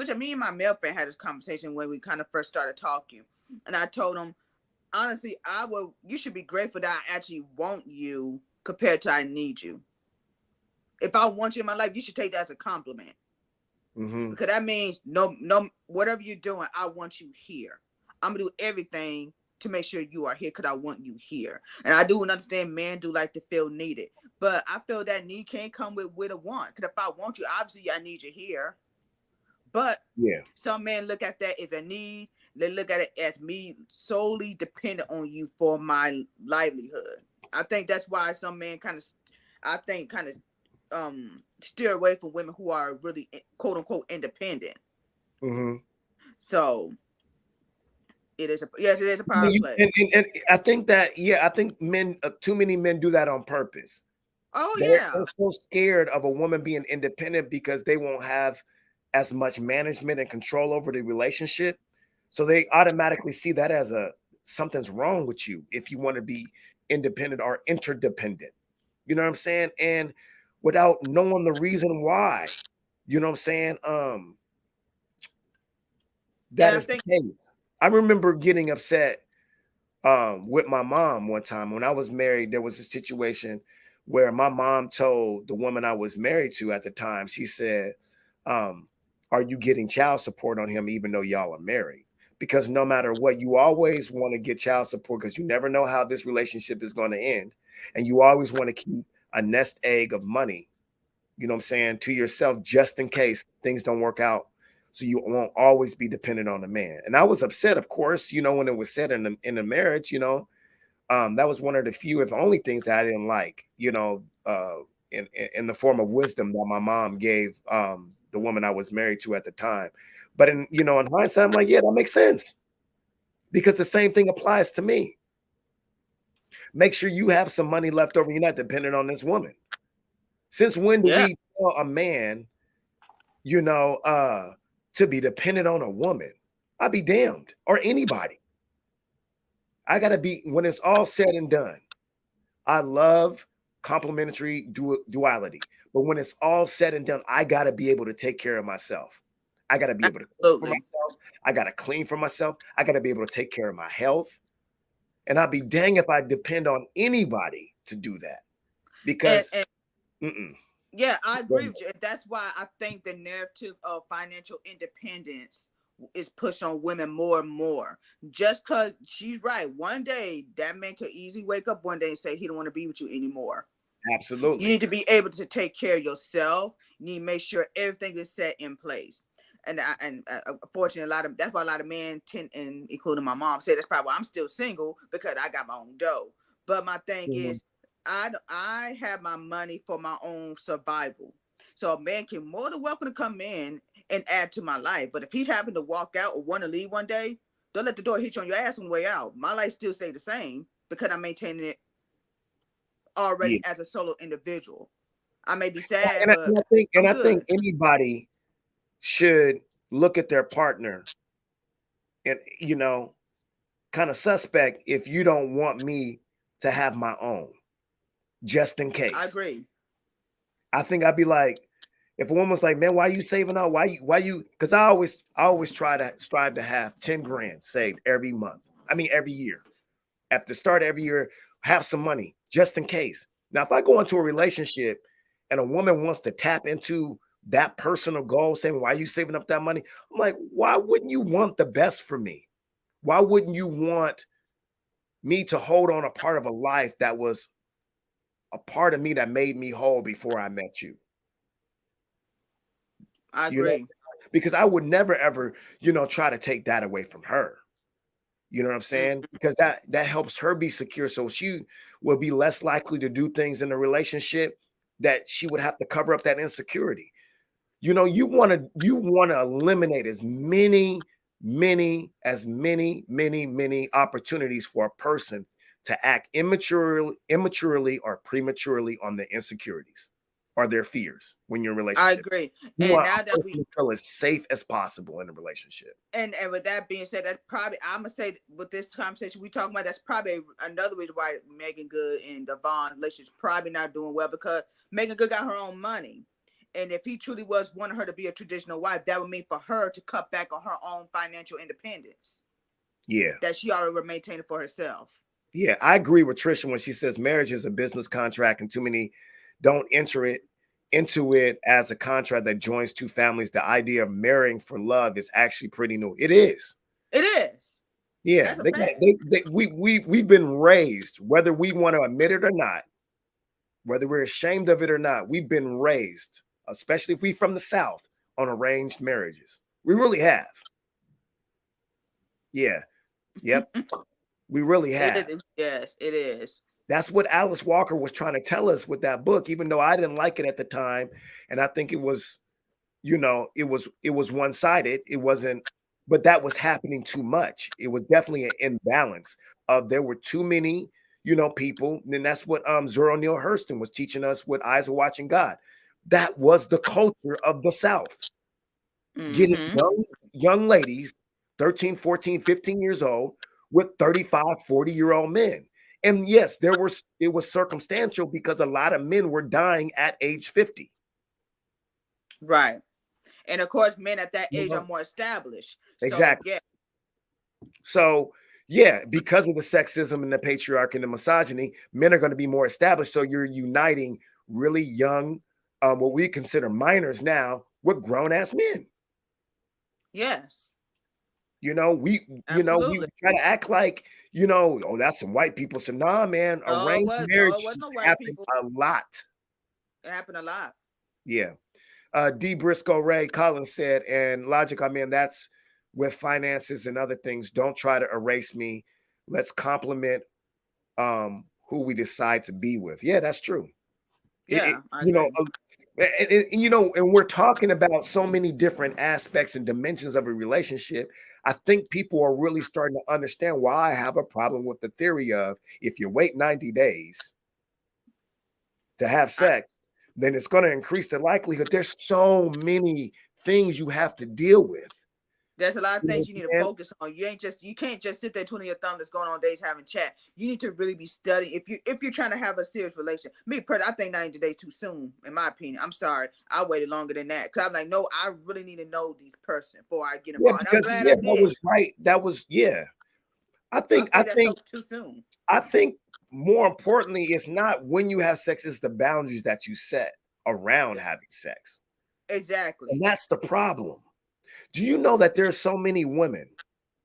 I mean, my male friend had this conversation when we kind of first started talking, and I told him, honestly, you should be grateful that I actually want you compared to I need you. If I want you in my life, you should take that as a compliment. Mm-hmm. Because that means whatever you're doing, I want you here. I'm gonna do everything to make sure you are here because I want you here. And I do understand men do like to feel needed, but I feel that need can't come with a want. Because if I want you, obviously I need you here. But Yeah. some men look at that as a need. They look at it as me solely dependent on you for my livelihood. I think that's why some men kind of steer away from women who are really quote unquote independent. Mm-hmm. So it is a power play. And I think that, yeah, I think men, too many men do that on purpose. Oh They're yeah. so scared of a woman being independent because they won't have as much management and control over the relationship. So they automatically see that as something's wrong with you if you want to be independent or interdependent. You know what I'm saying? And without knowing the reason why, you know what I'm saying? And That I is the think case. I remember getting upset with my mom one time when I was married. There was a situation where my mom told the woman I was married to at the time, she said, are you getting child support on him even though y'all are married? Because no matter what, you always want to get child support because you never know how this relationship is going to end. And you always want to keep a nest egg of money, you know what I'm saying, to yourself just in case things don't work out. So you won't always be dependent on a man. And I was upset, of course, when it was said in the marriage, that was one of the few, if only, things that I didn't like, in the form of wisdom that my mom gave the woman I was married to at the time. But in hindsight, I'm like, yeah, that makes sense because the same thing applies to me. Make sure you have some money left over. You're not dependent on this woman. Since when do yeah. we tell a man, to be dependent on a woman? I'd be damned, or anybody. I gotta be, when it's all said and done. I love complementary duality, but when it's all said and done, I gotta be able to take care of myself. I gotta be able to cook for Absolutely. myself. I gotta clean for myself. I gotta be able to take care of my health. And I'd be dang if I depend on anybody to do that because, And mm-mm. yeah, I agree with you. That's why I think the narrative of financial independence is pushed on women more and more. Just because she's right. One day, that man could easily wake up one day and say he don't want to be with you anymore. You Absolutely. need to be able to take care of yourself. You need to make sure everything is set in place. Unfortunately, that's why a lot of men tend, and including my mom, say that's probably why I'm still single because I got my own dough. But my thing Mhm. is, I have my money for my own survival. So a man can more than welcome to come in and add to my life. But if he happened to walk out or want to leave one day, don't let the door hit you on your ass on the way out. My life still stay the same because I'm maintaining it Yeah. already as a solo individual. I may be sad, And I, but and I think and I'm I think good. anybody should look at their partner and kind of suspect if you don't want me to have my own, just in I case. agree. I think I'd be like, if a woman's like, man, why are you saving up? Why you? Because I always try to strive to have 10 grand saved every month. I mean, every year. At the start of every year, have some money just in case. Now, if I go into a relationship and a woman wants to tap into that personal goal, saying, why are you saving up that money? I'm like, why wouldn't you want the best for me? Why wouldn't you want me to hold on a part of a life that was a part of me that made me whole before I met you? I You know, agree. because I would never ever, try to take that away from her. You know what I'm saying? Mm. Because that helps her be secure. So she will be less likely to do things in a relationship that she would have to cover up that insecurity. You want to eliminate many opportunities for a person to act immaturely or prematurely on the insecurities are their fears when you're in a I relationship. agree. You And want now a that person to feel as safe as possible in a relationship. and with that being said, that's probably I'm gonna say with this conversation we talking about, that's probably another reason why Meagan Good and Devon relationship probably not doing well, because Meagan Good got her own money. And if he truly was wanting her to be a traditional wife, that would mean for her to cut back on her own financial independence. Yeah. That she already were maintaining for herself. Yeah, I agree with Trisha when she says marriage is a business contract and too many don't enter it into it as a contract that joins two families. The idea of marrying for love is actually pretty new. It is. It is. Yeah, That's a fact. we've been raised, whether we want to admit it or not, whether we're ashamed of it or not, we've been raised, especially if we from the South, on arranged marriages. We really have. Yeah. Yep. We really have. Yes, it is. That's what Alice Walker was trying to tell us with that book, even though I didn't like it at the time. And I think it was, it was one-sided. It wasn't, but that was happening too much. It was definitely an imbalance. There were too many, people. And that's what Zora Neale Hurston was teaching us with Eyes of Watching God. That was the culture of the South. Getting young ladies, 13, 14, 15 years old, with 35, 40-year-old men. And yes, it was circumstantial because a lot of men were dying at age 50. Right. And of course, men at that age are more established. Exactly. So, yeah. So, yeah, because of the sexism and the patriarchy and the misogyny, men are going to be more established. So you're uniting really young, what we consider minors now, with grown-ass men. Yes. We Absolutely. try to act like, oh, that's some white people. So nah, man, arranged marriage happened a lot. It happened a lot. Yeah. D. Briscoe Ray Collins said, and Logic, I mean, that's with finances and other things. Don't try to erase me. Let's compliment who we decide to be with. Yeah, that's true. Yeah, and we're talking about so many different aspects and dimensions of a relationship. I think people are really starting to understand why I have a problem with the theory of if you wait 90 days to have sex, then it's going to increase the likelihood. There's so many things you have to deal with. There's a lot of things you need to focus on. You can't just sit there twiddling your thumb that's going on days having chat. You need to really be studying. If you're trying to have a serious relationship, I think 90 days too soon, in my opinion. I'm sorry, I waited longer than that because I'm like, no, I really need to know these person before I get involved. Yeah, because, and I'm glad I did. That was right. That was I think that's too soon. I think more importantly, it's not when you have sex; it's the boundaries that you set around having sex. Exactly, and that's the problem. Do you know that there's so many women,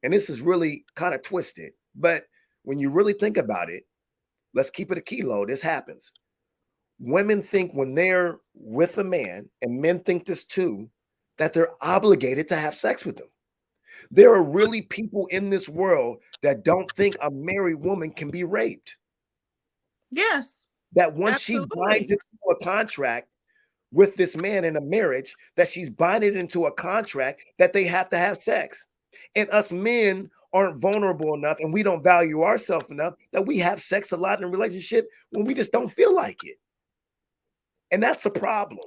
and this is really kind of twisted, but when you really think about it, let's keep it a kilo. This happens. Women think when they're with a man, and men think this too, that they're obligated to have sex with them. There are really people in this world that don't think a married woman can be raped. Yes. That once she binds into a contract with this man in a marriage, that she's binding into a contract that they have to have sex. And us men aren't vulnerable enough and we don't value ourselves enough that we have sex a lot in a relationship when we just don't feel like it. And that's a problem.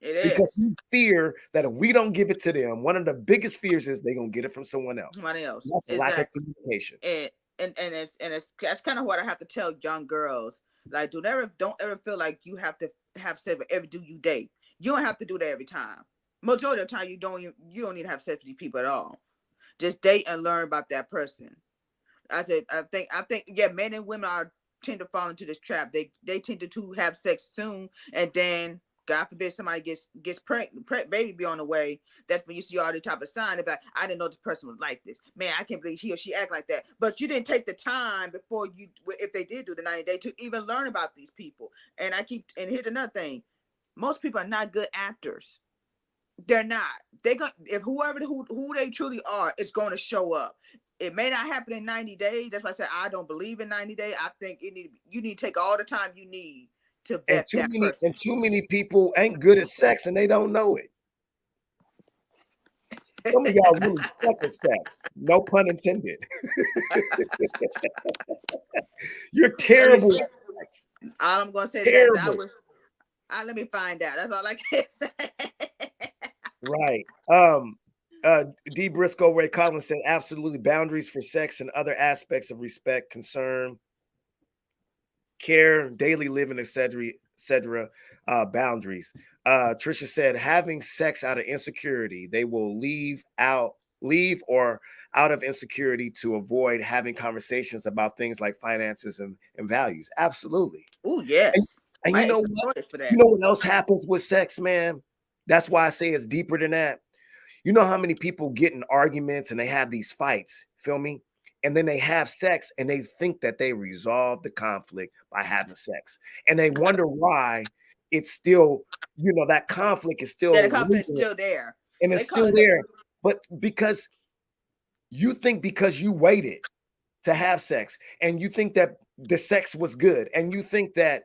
It is. Because we fear that if we don't give it to them, one of the biggest fears is they're going to get it from someone else. Somebody else. And that's a lack of communication. And that's kind of what I have to tell young girls. Like, don't ever feel like you have to have sex with every dude you date. You don't have to do that every time. Majority of the time, you don't need to have sex with these people at all. Just date and learn about that person. I think men and women tend to fall into this trap. They tend to have sex soon, and then God forbid somebody gets pregnant, baby be on the way. That's when you see all the type of sign. They're like, I didn't know this person was like this. Man, I can't believe he or she act like that. But you didn't take the time before if they did do the 90 day, to even learn about these people. And here's another thing. Most people are not good actors. They're not. If who they truly are, it's going to show up. It may not happen in 90 days. That's why I said I don't believe in 90 days. I think you need to take all the time you need to vet that person. And too many people ain't good at sex and they don't know it. Some of y'all really suck at sex. No pun intended. You're terrible at sex. All I'm gonna say is Let me find out. That's all I can say. Right. D. Briscoe Ray Collins said absolutely boundaries for sex and other aspects of respect, concern, care, daily living, etc. Boundaries. Trisha said having sex out of insecurity, they will leave or out of insecurity to avoid having conversations about things like finances and values. Absolutely. Oh And, yes, and you fighting know some what? lawyers for You that. know what else happens with sex, man? That's why I say it's deeper than that. You know how many people get in arguments and they have these fights, feel me? And then they have sex and they think that they resolve the conflict by having sex. And they wonder why it's still, that conflict is Yeah, the still confidence lingering still there. and They it's call still it there. But because you think because you waited to have sex and you think that the sex was good and you think that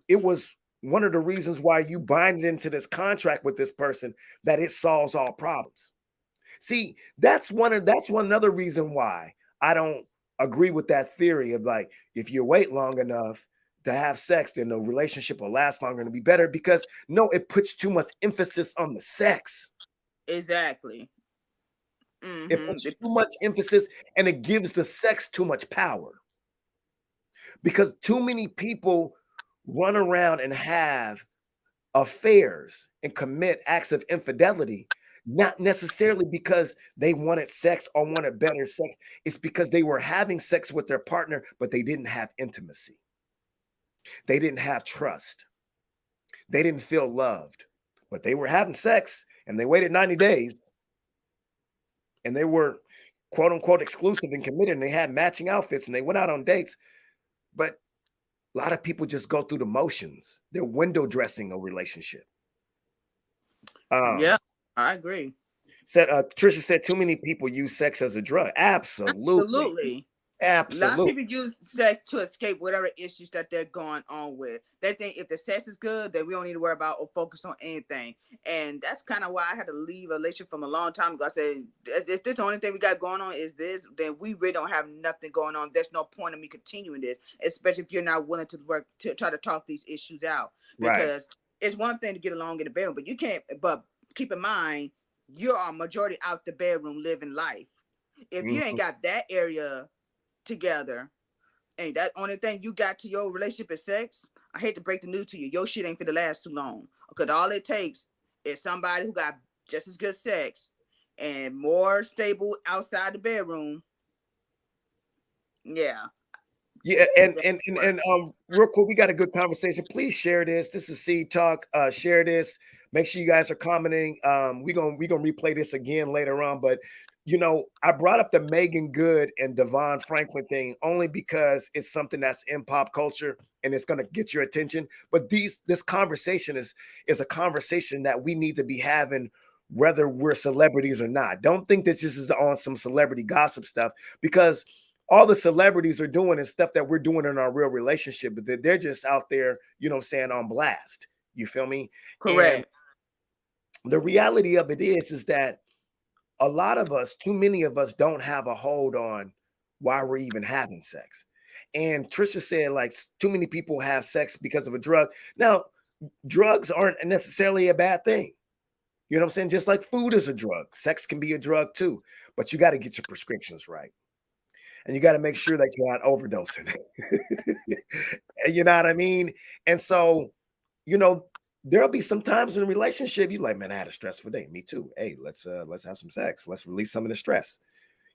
it was one of the reasons why you binded into this contract with this person that it solves all problems. See, that's one another reason why I don't agree with that theory of like if you wait long enough to have sex, then the relationship will last longer and be better because no, it puts too much emphasis on the sex. exactly. It Mm-hmm. puts too much emphasis and it gives the sex too much power because too many people run around and have affairs and commit acts of infidelity, not necessarily because they wanted sex or wanted better sex. It's because they were having sex with their partner, but they didn't have intimacy. They didn't have trust. They didn't feel loved, but they were having sex and they waited 90 days and they were quote unquote exclusive and committed and they had matching outfits and they went out on dates. But a lot of people just go through the motions. They're window dressing a relationship. Yeah, Um, I agree. Said Trisha said too many people use sex as a drug. Absolutely. Absolutely. A lot of Absolutely. people use sex to escape whatever issues that they're going on with. They think if the sex is good, then we don't need to worry about or focus on anything. And that's kind of why I had to leave a relationship from a long time ago. I said, if this the only thing we got going on is this, then we really don't have nothing going on. There's no point in me continuing this, especially if you're not willing to work to try to talk these issues out. Right. Because it's one thing to get along in the bedroom, but you can't. But keep in mind, you are majority out the bedroom living life. If you ain't Mhm. got that area together and that only thing you got to your relationship is sex, I hate to break the news to you, your shit ain't finna last too long. Because all it takes is somebody who got just as good sex and more stable outside the bedroom. Yeah. Yeah, and real quick, we got a good conversation. Please share this. This is Seed Talk. Share this. Make sure you guys are commenting. We gonna replay this again later on. But I brought up the Meagan Good and Devon Franklin thing only because it's something that's in pop culture and it's gonna get your attention. But this conversation is a conversation that we need to be having, whether we're celebrities or not. Don't think this is on some celebrity gossip stuff because all the celebrities are doing is stuff that we're doing in our real relationship, but they're just out there, saying on blast. You feel me? And Correct. the reality of it is that a lot of us, too many of us, don't have a hold on why we're even having sex. And Trisha said, like, too many people have sex because of a drug. Now, drugs aren't necessarily a bad thing. You know what I'm saying? Just like food is a drug, sex can be a drug too, but you got to get your prescriptions right. And you got to make sure that you're not overdosing. You know what I mean? And so, you know, there'll be some times in a relationship you're like, man, I had a stressful day. Me too. Hey, let's have some sex. Let's release some of the stress.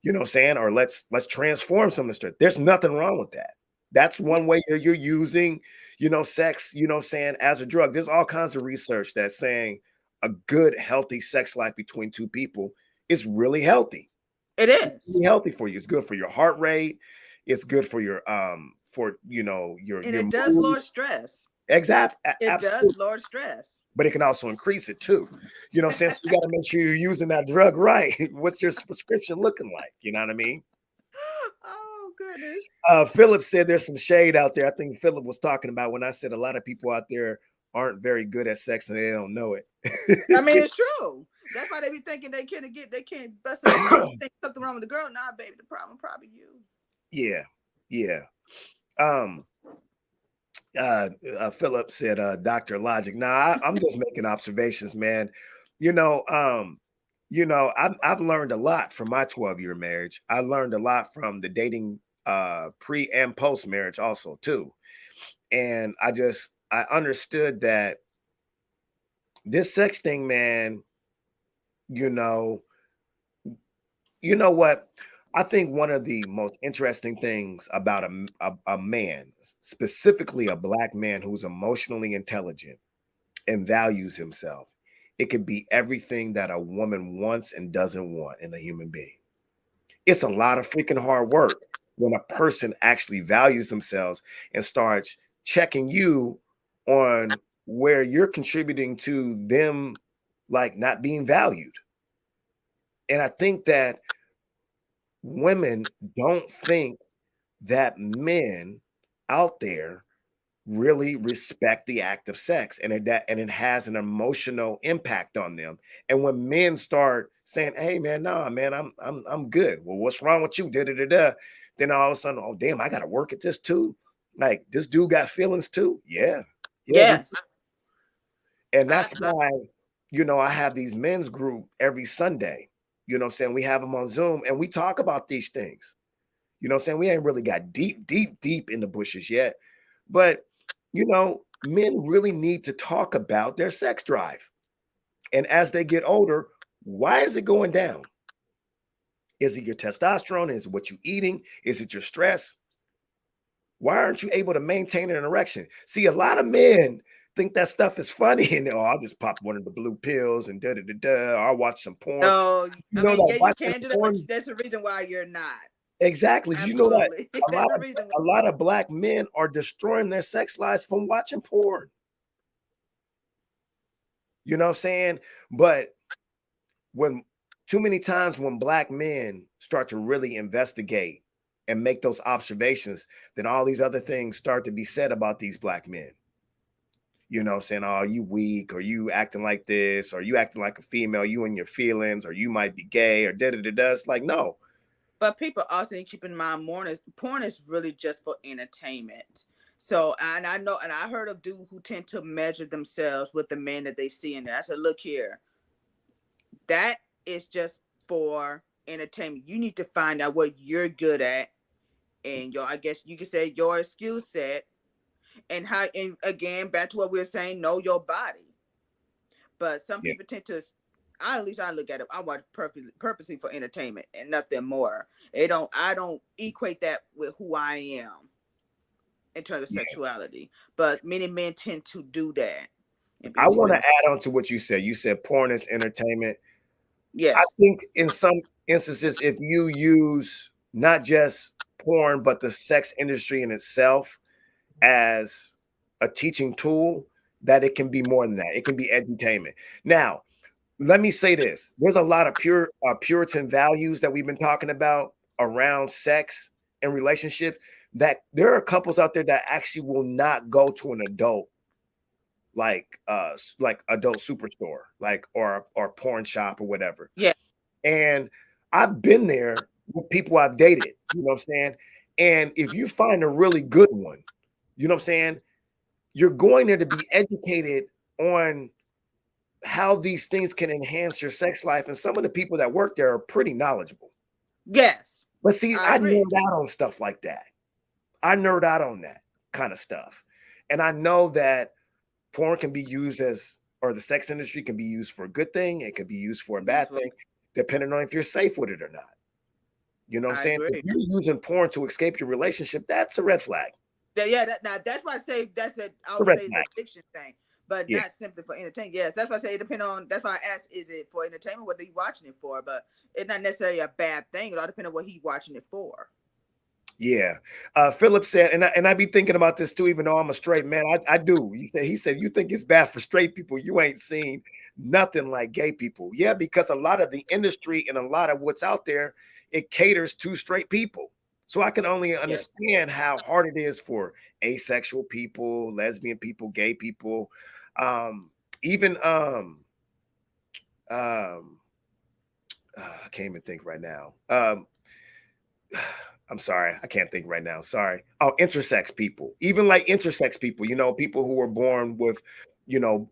You know what I'm saying? Or let's transform some of the stress. There's nothing wrong with that. That's one way you're using, sex, saying as a drug. There's all kinds of research that's saying a good, healthy sex life between two people is really healthy. It is. Really healthy for you. It's good for your heart rate. It's good for your And your it does mood. lower stress. Exactly. It does Absolutely. lower stress. But it can also increase it too. Since you got to make sure you're using that drug right. What's your prescription looking like? You know what I mean? Oh goodness. Philip said there's some shade out there. I think Philip was talking about when I said a lot of people out there aren't very good at sex and they don't know it. I mean, it's true. That's why they be thinking they can't bust up. You think something wrong with the girl? Nah, baby, the problem probably you. Yeah. Yeah. Um, Philip said, Dr. Logic. Nah, I'm just making observations, man. You know, I've learned a lot from my 12-year marriage. I learned a lot from the dating pre and post marriage also too. And I understood that this sex thing, man, you know, you know what? I think one of the most interesting things about a man, specifically a black man who's emotionally intelligent and values himself, it could be everything that a woman wants and doesn't want in a human being. It's a lot of freaking hard work when a person actually values themselves and starts checking you on where you're contributing to them, like not being valued. And I think that women don't think that men out there really respect the act of sex, and it has an emotional impact on them. And when men start saying, "Hey man, nah man, I'm good." Well, what's wrong with you? Da da da da. Then all of a sudden, oh damn, I got to work at this too. Like this dude got feelings too. Yeah, yeah, we. Yes. And I, that's I why, I have these men's group every Sunday. You know what I'm saying? We have them on Zoom and we talk about these things. You know what I'm saying? We ain't really got deep, deep, deep in the bushes yet. But, men really need to talk about their sex drive. And as they get older, why is it going down? Is it your testosterone? Is it what you're eating? Is it your stress? Why aren't you able to maintain an erection? See, a lot of men think that stuff is funny and I'll just pop one of the blue pills and da da da da. I'll watch some porn. no, You I know mean, that yeah, you watching can do that, but porn. that's the reason why you're not. Exactly. Do you know that Absolutely, a lot that's the of reason. a lot of black men are destroying their sex lives from watching porn? You know what I'm saying? But when too many times when black men start to really investigate and make those observations, then all these other things start to be said about these black men. You know what I'm saying? Oh, you weak, or you acting like this, or you acting like a female, you in your feelings, or you might be gay, or da da da da. It's like, no. But people also need to keep in mind, porn is really just for entertainment. So, and I know, and I heard of dudes who tend to measure themselves with the men that they see in there. I said, look here, that is just for entertainment. You need to find out what you're good at, and I guess you could say your skill set, and how. And again, back to what we were saying, know your body. But some Yeah, people tend to. At least I look at it. I watch purposely for entertainment and nothing more. It don't. I don't equate that with who I am in terms of yeah. sexuality. But many men tend to do that and be I want to too. add on to what you said. You said porn is entertainment. I Yes. think in some instances, if you use not just porn, but the sex industry in itself as a teaching tool, that it can be more than that. It can be edutainment. Now, let me say this: there's a lot of Puritan values that we've been talking about around sex and relationship. That there are couples out there that actually will not go to an adult like adult superstore, like or porn shop or whatever. Yeah. And I've been there with people I've dated, you know what I'm saying? And if you find a really good one, you know what I'm saying, you're going there to be educated on how these things can enhance your sex life. And some of the people that work there are pretty knowledgeable. Yes. But see, I I agree. nerd out on stuff like that. I nerd out on that kind of stuff. And I know that porn can be used as, or the sex industry can be used for a good thing. It could be used for a bad thing, depending on if you're safe with it or not. You know what I'm I saying? If agree. you're using porn to escape your relationship, that's a red flag. Yeah, now that's why I say that's a. I A would red say it's an flag. addiction thing, but Yeah, not simply for entertainment. Yes, that's why I say it depends on. That's why I asked, is it for entertainment? What are you watching it for? But it's not necessarily a bad thing. It all depends on what he's watching it for. yeah. Philip said, and I be thinking about this too, even though I'm a straight man. I do. He said, you think it's bad for straight people? You ain't seen nothing like gay people. Yeah, because a lot of the industry and a lot of what's out there, it caters to straight people. So I can only Yes. understand how hard it is for asexual people, lesbian people, gay people, even um I can't even think right now. I'm sorry, I can't think right now. Sorry. Oh, intersex people. Even like intersex people, people who were born with, you know,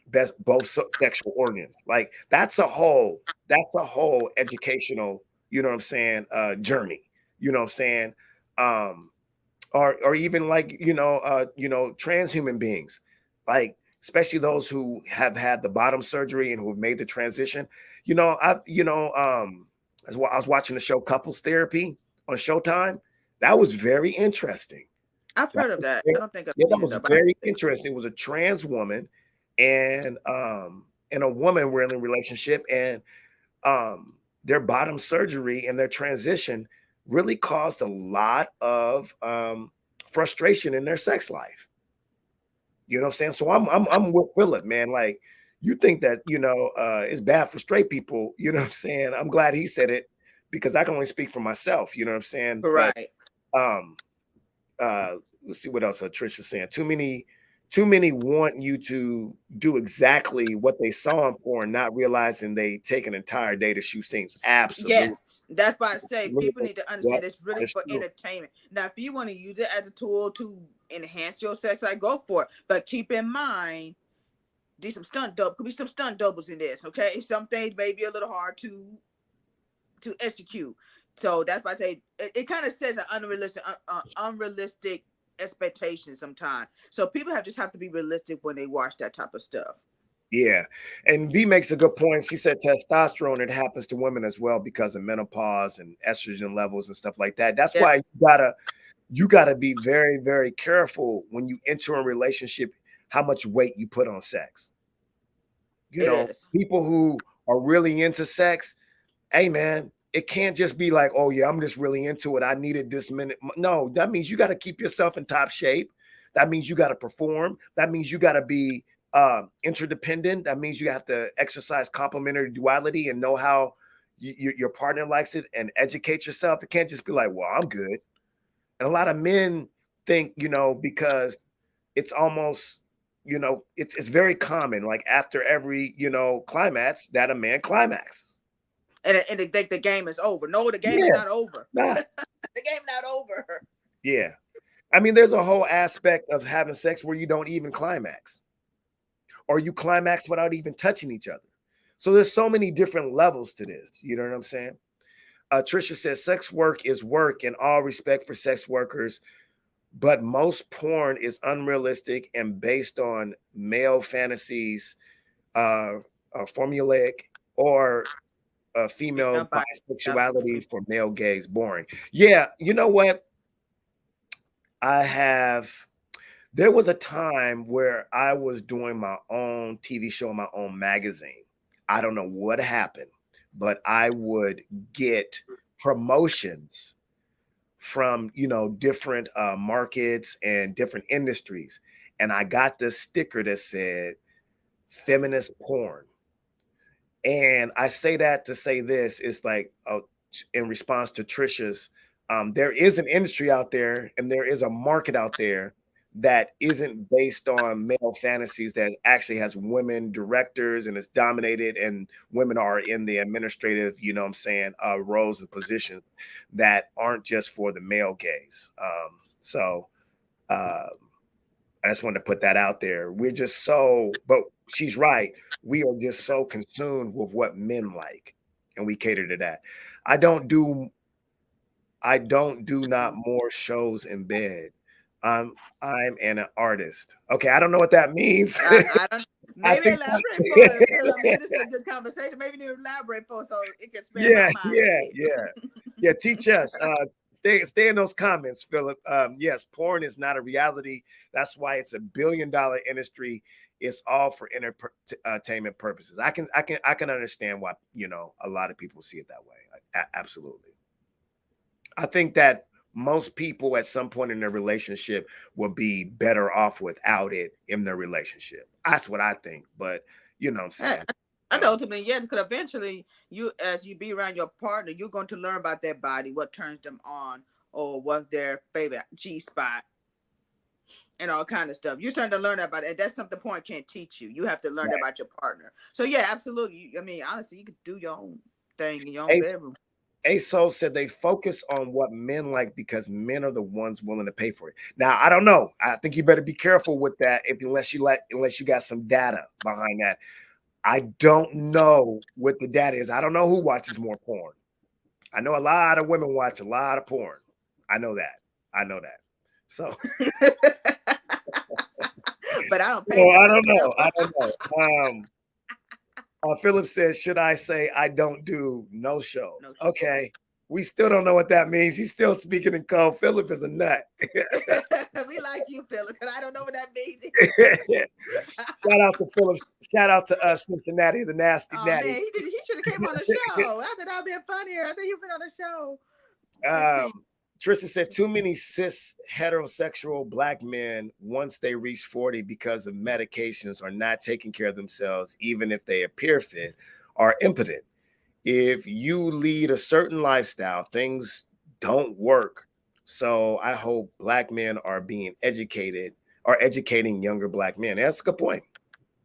best both sexual organs. Like that's a whole educational, what I'm saying, journey. You know what I'm saying? Um, or even like transhuman beings, like especially those who have had the bottom surgery and who have made the transition. As well, I was watching the show Couples Therapy on Showtime. That was very interesting. I've That heard of was that. I very, don't think I've yeah, that seen it was though. But very interesting. It was a trans woman and a woman were in a relationship, and their bottom surgery and their transition really caused a lot of frustration in their sex life. You know what I'm saying? So I'm with Philip, man. Like, you think that it's bad for straight people. You know what I'm saying? I'm glad he said it because I can only speak for myself. You know what I'm saying? But right. um, let's see what else Trisha's saying. Too many want you to do exactly what they saw him for and not realizing they take an entire day to shoot scenes. Absolutely. Yes, that's why I say people need to Yep, understand it's really that's for true. entertainment. Now, if you want to use it as a tool to enhance your sex life, go for it. But keep in mind, do some stunt double. Could be some stunt doubles in this. Okay, some things may be a little hard to execute. So that's why I say it kind of says an unrealistic expectation sometimes. So people have to be realistic when they watch that type of stuff. Yeah. And V makes a good point. She said testosterone, it happens to women as well because of menopause and estrogen levels and stuff like that. That's Yeah, why you gotta be very, very careful when you enter a relationship, how much weight you put on sex. it is. People who are really into sex, hey man, it can't just be like, oh yeah, I'm just really into it. I needed this minute. No, that means you got to keep yourself in top shape. That means you got to perform. That means you got to be interdependent. That means you have to exercise complementary duality and know how your partner likes it and educate yourself. It can't just be like, well, I'm good. And a lot of men think, because it's almost, it's very common, like after every, climax, that a man climaxes. And they think the game is over. No, the game is Yeah, not over. not. The game not over. Yeah. I mean, there's a whole aspect of having sex where you don't even climax, or you climax without even touching each other. So there's so many different levels to this. You know what I'm saying? Trisha says sex work is work in all respect for sex workers, but most porn is unrealistic and based on male fantasies, uh, formulaic, or female Female body. bisexuality for male gays. Boring. Yeah, you know what? I have There was a time where I was doing my own TV show, my own magazine. I don't know what happened, but I would get promotions from, different markets and different industries. And I got this sticker that said feminist porn. And I say that to say this is like, in response to Trisha's, there is an industry out there and there is a market out there that isn't based on male fantasies, that actually has women directors and is dominated, and women are in the administrative, what I'm saying, roles and positions that aren't just for the male gaze. So uh, I just wanted to put that out there. But she's right. We are just so consumed with what men like, and we cater to that. I don't do not more shows in bed. I'm an artist. Okay, I don't know what that means. I don't. I Maybe think elaborate for it. that, Maybe this is a good conversation. Maybe you elaborate for it so it can expand my yeah, mind a yeah, yeah. bit. Yeah, teach us. Stay in those comments, Philip. Yes, porn is not a reality. That's why it's $1 billion industry. It's all for entertainment purposes. I can understand why a lot of people see it that way. Absolutely. I think that most people at some point in their relationship will be better off without it in their relationship. That's what I think. But you know what I'm I, saying. I think ultimately, yes, because eventually, as you be around your partner, you're going to learn about their body, what turns them on, or what's their favorite G spot, and all kind of stuff. You're starting to learn about it, and that's something porn can't teach you. You have to learn Right. about your partner. So yeah, absolutely. I mean, honestly, you could do your own thing in your own Hey, bedroom. ASO said they focus on what men like because men are the ones willing to pay for it. Now, I don't know. I think you better be careful with that unless you got some data behind that. I don't know what the data is. I don't know who watches more porn. I know a lot of women watch a lot of porn. I know that. I know that. So, But I don't pay well, for I none don't of know. them. I don't know. Philip says, should I say I don't do no shows? No show. Okay. We still don't know what that means. He's still speaking in code. Philip is a nut. We like you, Philip, because I don't know what that means. Shout out to Philip. Shout out to Cincinnati, the nasty Oh natty. man, he should have came on the show. I thought that'd been funnier. I think you've been on the show. Let's see. Trisha said too many cis heterosexual black men once they reach 40 because of medications are not taking care of themselves, even if they appear fit, are impotent. If you lead a certain lifestyle, things don't work. So I hope black men are being educated, are educating younger black men. That's a good point.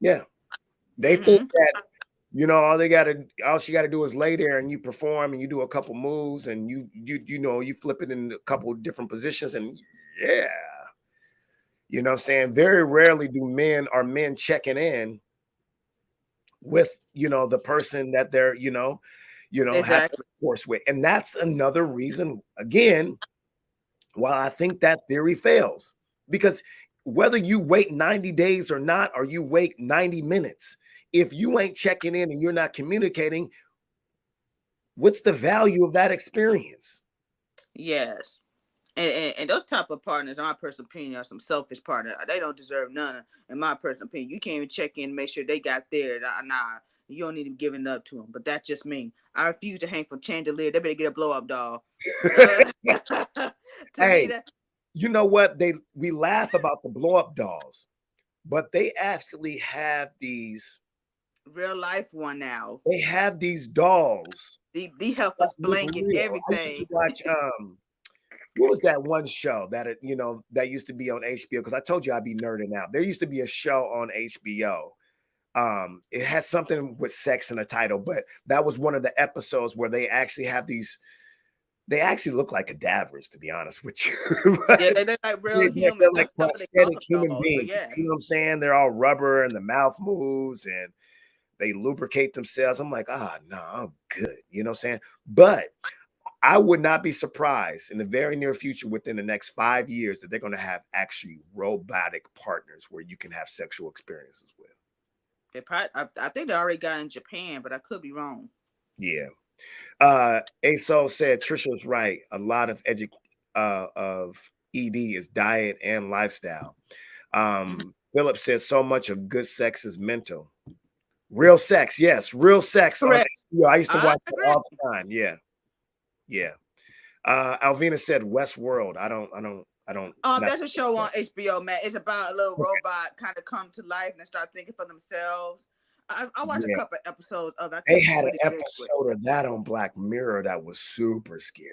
Yeah. They think that, all she gotta do is lay there and you perform and you do a couple moves and you flip it in a couple different positions and yeah. You know what I'm saying? Very rarely do men checking in with the person that they're having Exactly. course with. And that's another reason, again, why I think that theory fails. Because whether you wait 90 days or not, or you wait 90 minutes, if you ain't checking in and you're not communicating, what's the value of that experience? Yes. And those type of partners, in my personal opinion, are some selfish partners. They don't deserve none. In my personal opinion, you can't even check in, and make sure they got there. Nah, you don't need to be giving up to them. But that's just me. I refuse to hang from chandelier. They better get a blow up doll. To me, Hey, that you know what? We laugh about the blow up dolls, but they actually have these. real life one now. They have these dolls The help that us look blanket real. I used to everything. watch what was that one show that used to be on HBO? Because I told you I'd be nerding out. There used to be a show on HBO. It has something with sex in the title, but that was one of the episodes where they actually have these. They actually look like cadavers, to be honest with you. Yeah, they're like real They're human. like That's what they call prosthetic them human dolls. But beings. You yes. know what I'm saying? They're all rubber and the mouth moves and they lubricate themselves. I'm like, no, I'm good. You know what I'm saying? But I would not be surprised in the very near future, within the next 5 years, that they're going to have actually robotic partners where you can have sexual experiences with. They probably, I think they already got in Japan, but I could be wrong. Yeah. ASO said Trisha's right. A lot of of ED is diet and lifestyle. Philip says so much of good sex is mental. Real sex, yes, real sex on Correct. HBO. I used to I watch it agree. all the time. Yeah, yeah. Alvina said Westworld. I don't. Not, There's a show on HBO, man. It's about a little robot kind of come to life and start thinking for themselves. I watched a yeah. couple episodes of it. I They couldn't had an really get into it. episode of that on Black Mirror that was super scary.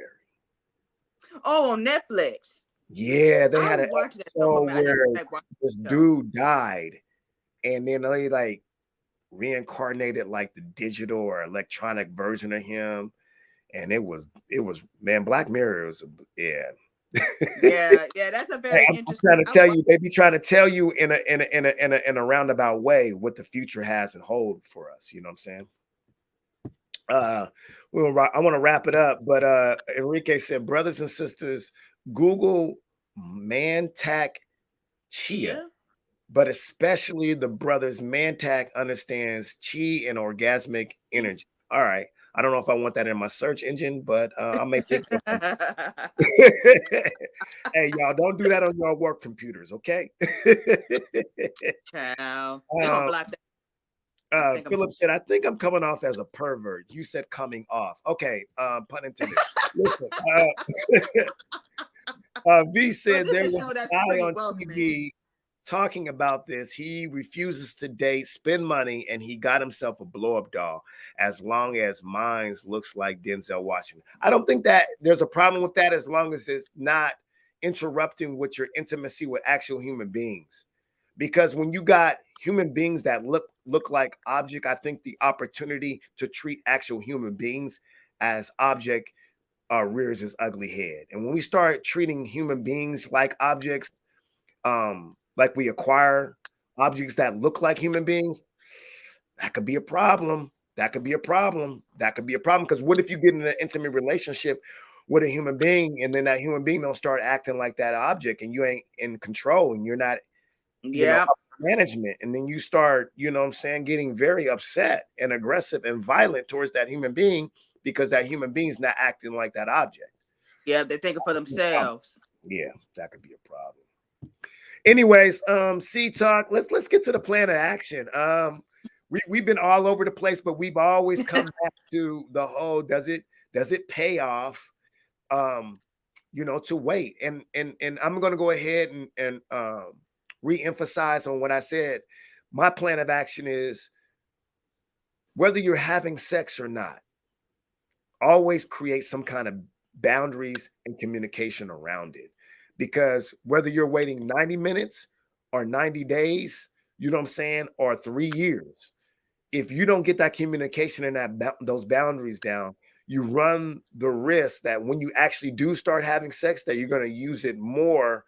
Oh, on Netflix. Yeah, they I had an was watching that show for episode me. I need to where get back watching this the show. dude died, and then they like reincarnated like the digital or electronic version of him, and it was man, Black Mirror was yeah. Yeah, that's a Hey, very I'm interesting. trying to tell you, they be trying to tell you in a roundabout way what the future has and hold for us. You know what I'm saying? Uh, I want to wrap it up, but Enrique said, brothers and sisters, Google Mantac Chia, Chia? but especially the brothers Mantac understands chi and orgasmic energy. All right. I don't know if I want that in my search engine, but I may take your hey, y'all, don't do that on your work computers, okay? Child. They gonna block that. I think I'm Philip said, I think I'm coming off as a pervert. You said coming off. Okay, pun intended. Listen, V but said this there is a was show a that's guy pretty on welcoming. TV talking about this. He refuses to date, spend money, and he got himself a blow-up doll as long as mine looks like Denzel Washington. I don't think that there's a problem with that as long as it's not interrupting with your intimacy with actual human beings. Because when you got human beings that look like object, I think the opportunity to treat actual human beings as object rears its ugly head. And when we start treating human beings like objects, like we acquire objects that look like human beings, that could be a problem. That could be a problem. That could be a problem. Because what if you get in an intimate relationship with a human being and then that human being don't start acting like that object and you ain't in control and you're not, Yeah. up for management. And then you start, what I'm saying, getting very upset and aggressive and violent towards that human being because that human being's not acting like that object. Yeah, they're thinking for themselves. Yeah, that could be a problem. Anyways, C Talk, let's get to the plan of action. We've been all over the place, but we've always come back to the whole does it pay off to wait. And I'm gonna go ahead and re-emphasize on what I said. My plan of action is whether you're having sex or not, always create some kind of boundaries and communication around it. Because whether you're waiting 90 minutes or 90 days, you know what I'm saying, or 3 years, if you don't get that communication and those boundaries down, you run the risk that when you actually do start having sex, that you're going to use it more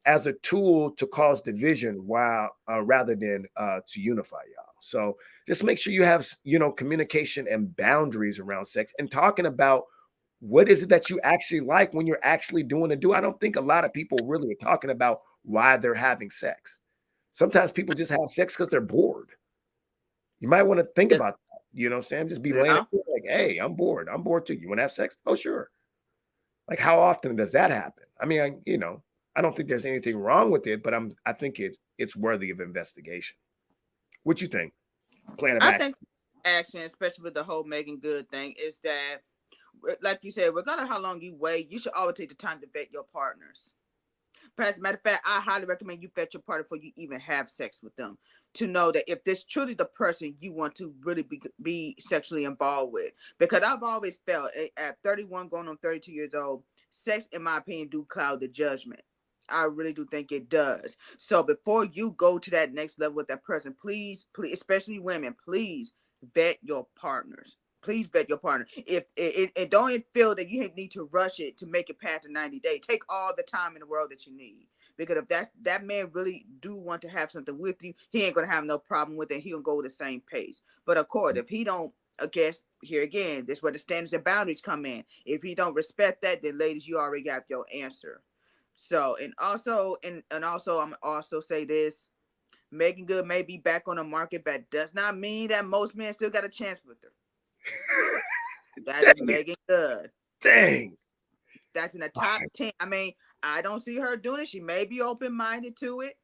as a tool to cause division, while rather than to unify y'all. So just make sure you have communication and boundaries around sex and talking about what is it that you actually like when you're actually doing it. I don't think a lot of people really are talking about why they're having sex. Sometimes people just have sex because they're bored. You might want to think about that. You know what I'm saying? Just be laying there like, hey, I'm bored. I'm bored too. You want to have sex? Oh, sure. Like, how often does that happen? I mean, I don't think there's anything wrong with it, but I think it's worthy of investigation. What you think? Plan of I action. think action, especially with the whole Meagan Good thing, is that, like you said, regardless of how long you wait, you should always take the time to vet your partners. As a matter of fact, I highly recommend you vet your partner before you even have sex with them, to know that if this truly the person you want to really be sexually involved with. Because I've always felt at 31 going on 32 years old, sex, in my opinion, do cloud the judgment. I really do think it does. So before you go to that next level with that person, please, especially women, please vet your partners. Please vet your partner. If it don't feel that you need to rush it to make it past the 90 days, take all the time in the world that you need. Because if that man really do want to have something with you, he ain't gonna have no problem with it. He'll go the same pace. But of course, if he don't, I guess here again, this is where the standards and boundaries come in. If he don't respect that, then ladies, you already got your answer. So and also I'm also say this: Meagan Good may be back on the market, but does not mean that most men still got a chance with her. That is Meagan Good. Dang. That's in the top 10. I mean, I don't see her doing it. She may be open-minded to it.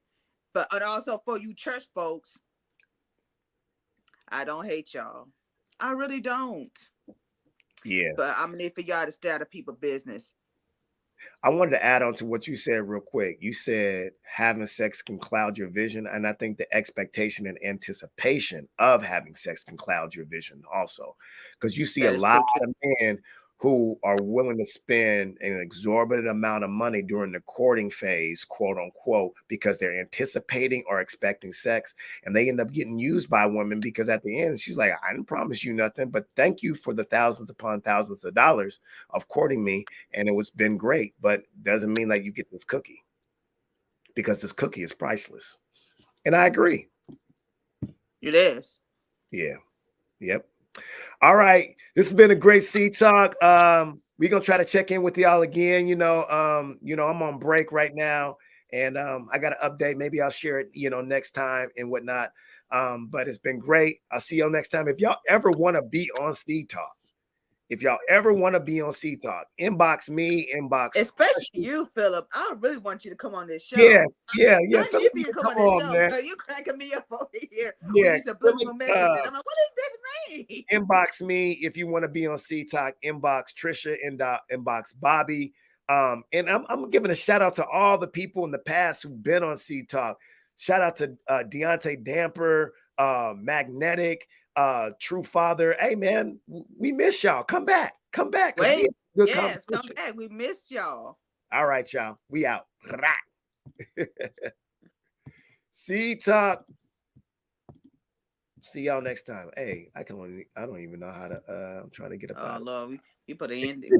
But and also for you church folks, I don't hate y'all. I really don't. Yeah. But I'm gonna need for y'all to stay out of people's business. I wanted to add on to what you said real quick. You said having sex can cloud your vision. And I think the expectation and anticipation of having sex can cloud your vision also. Because you see That a is lot true too. of men who are willing to spend an exorbitant amount of money during the courting phase, quote unquote, because they're anticipating or expecting sex. And they end up getting used by women because at the end, she's like, I didn't promise you nothing, but thank you for the thousands upon thousands of dollars of courting me. And it was been great, but doesn't mean that you get this cookie, because this cookie is priceless. And I agree. It is. Yeah. Yep. All right. This has been a great C Talk. We're gonna try to check in with y'all again. I'm on break right now, and I got an update. Maybe I'll share it, next time and whatnot. But it's been great. I'll see y'all next time. If y'all ever want to be on C Talk, inbox me, inbox. Especially you, Philip. I really want you to come on this show. Yes, yeah, I Philip, need for you to come come on this on, show man. because you cracking me up over here with Yeah, these Philip, subliminal messages. I'm like, what does this mean? inbox me if you want to be on C Talk. Inbox Trisha, inbox Bobby. And I'm giving a shout out to all the people in the past who've been on C Talk. Shout out to Deontay Damper, Magnetic, True Father. Hey man, we miss y'all. Come back because we Wait, had good yes, come conversation. back. We missed y'all. All right, y'all. We out. C Talk. See y'all next time. Hey, I don't even know how to. I'm trying to get up Oh out of. Lord, we put an end.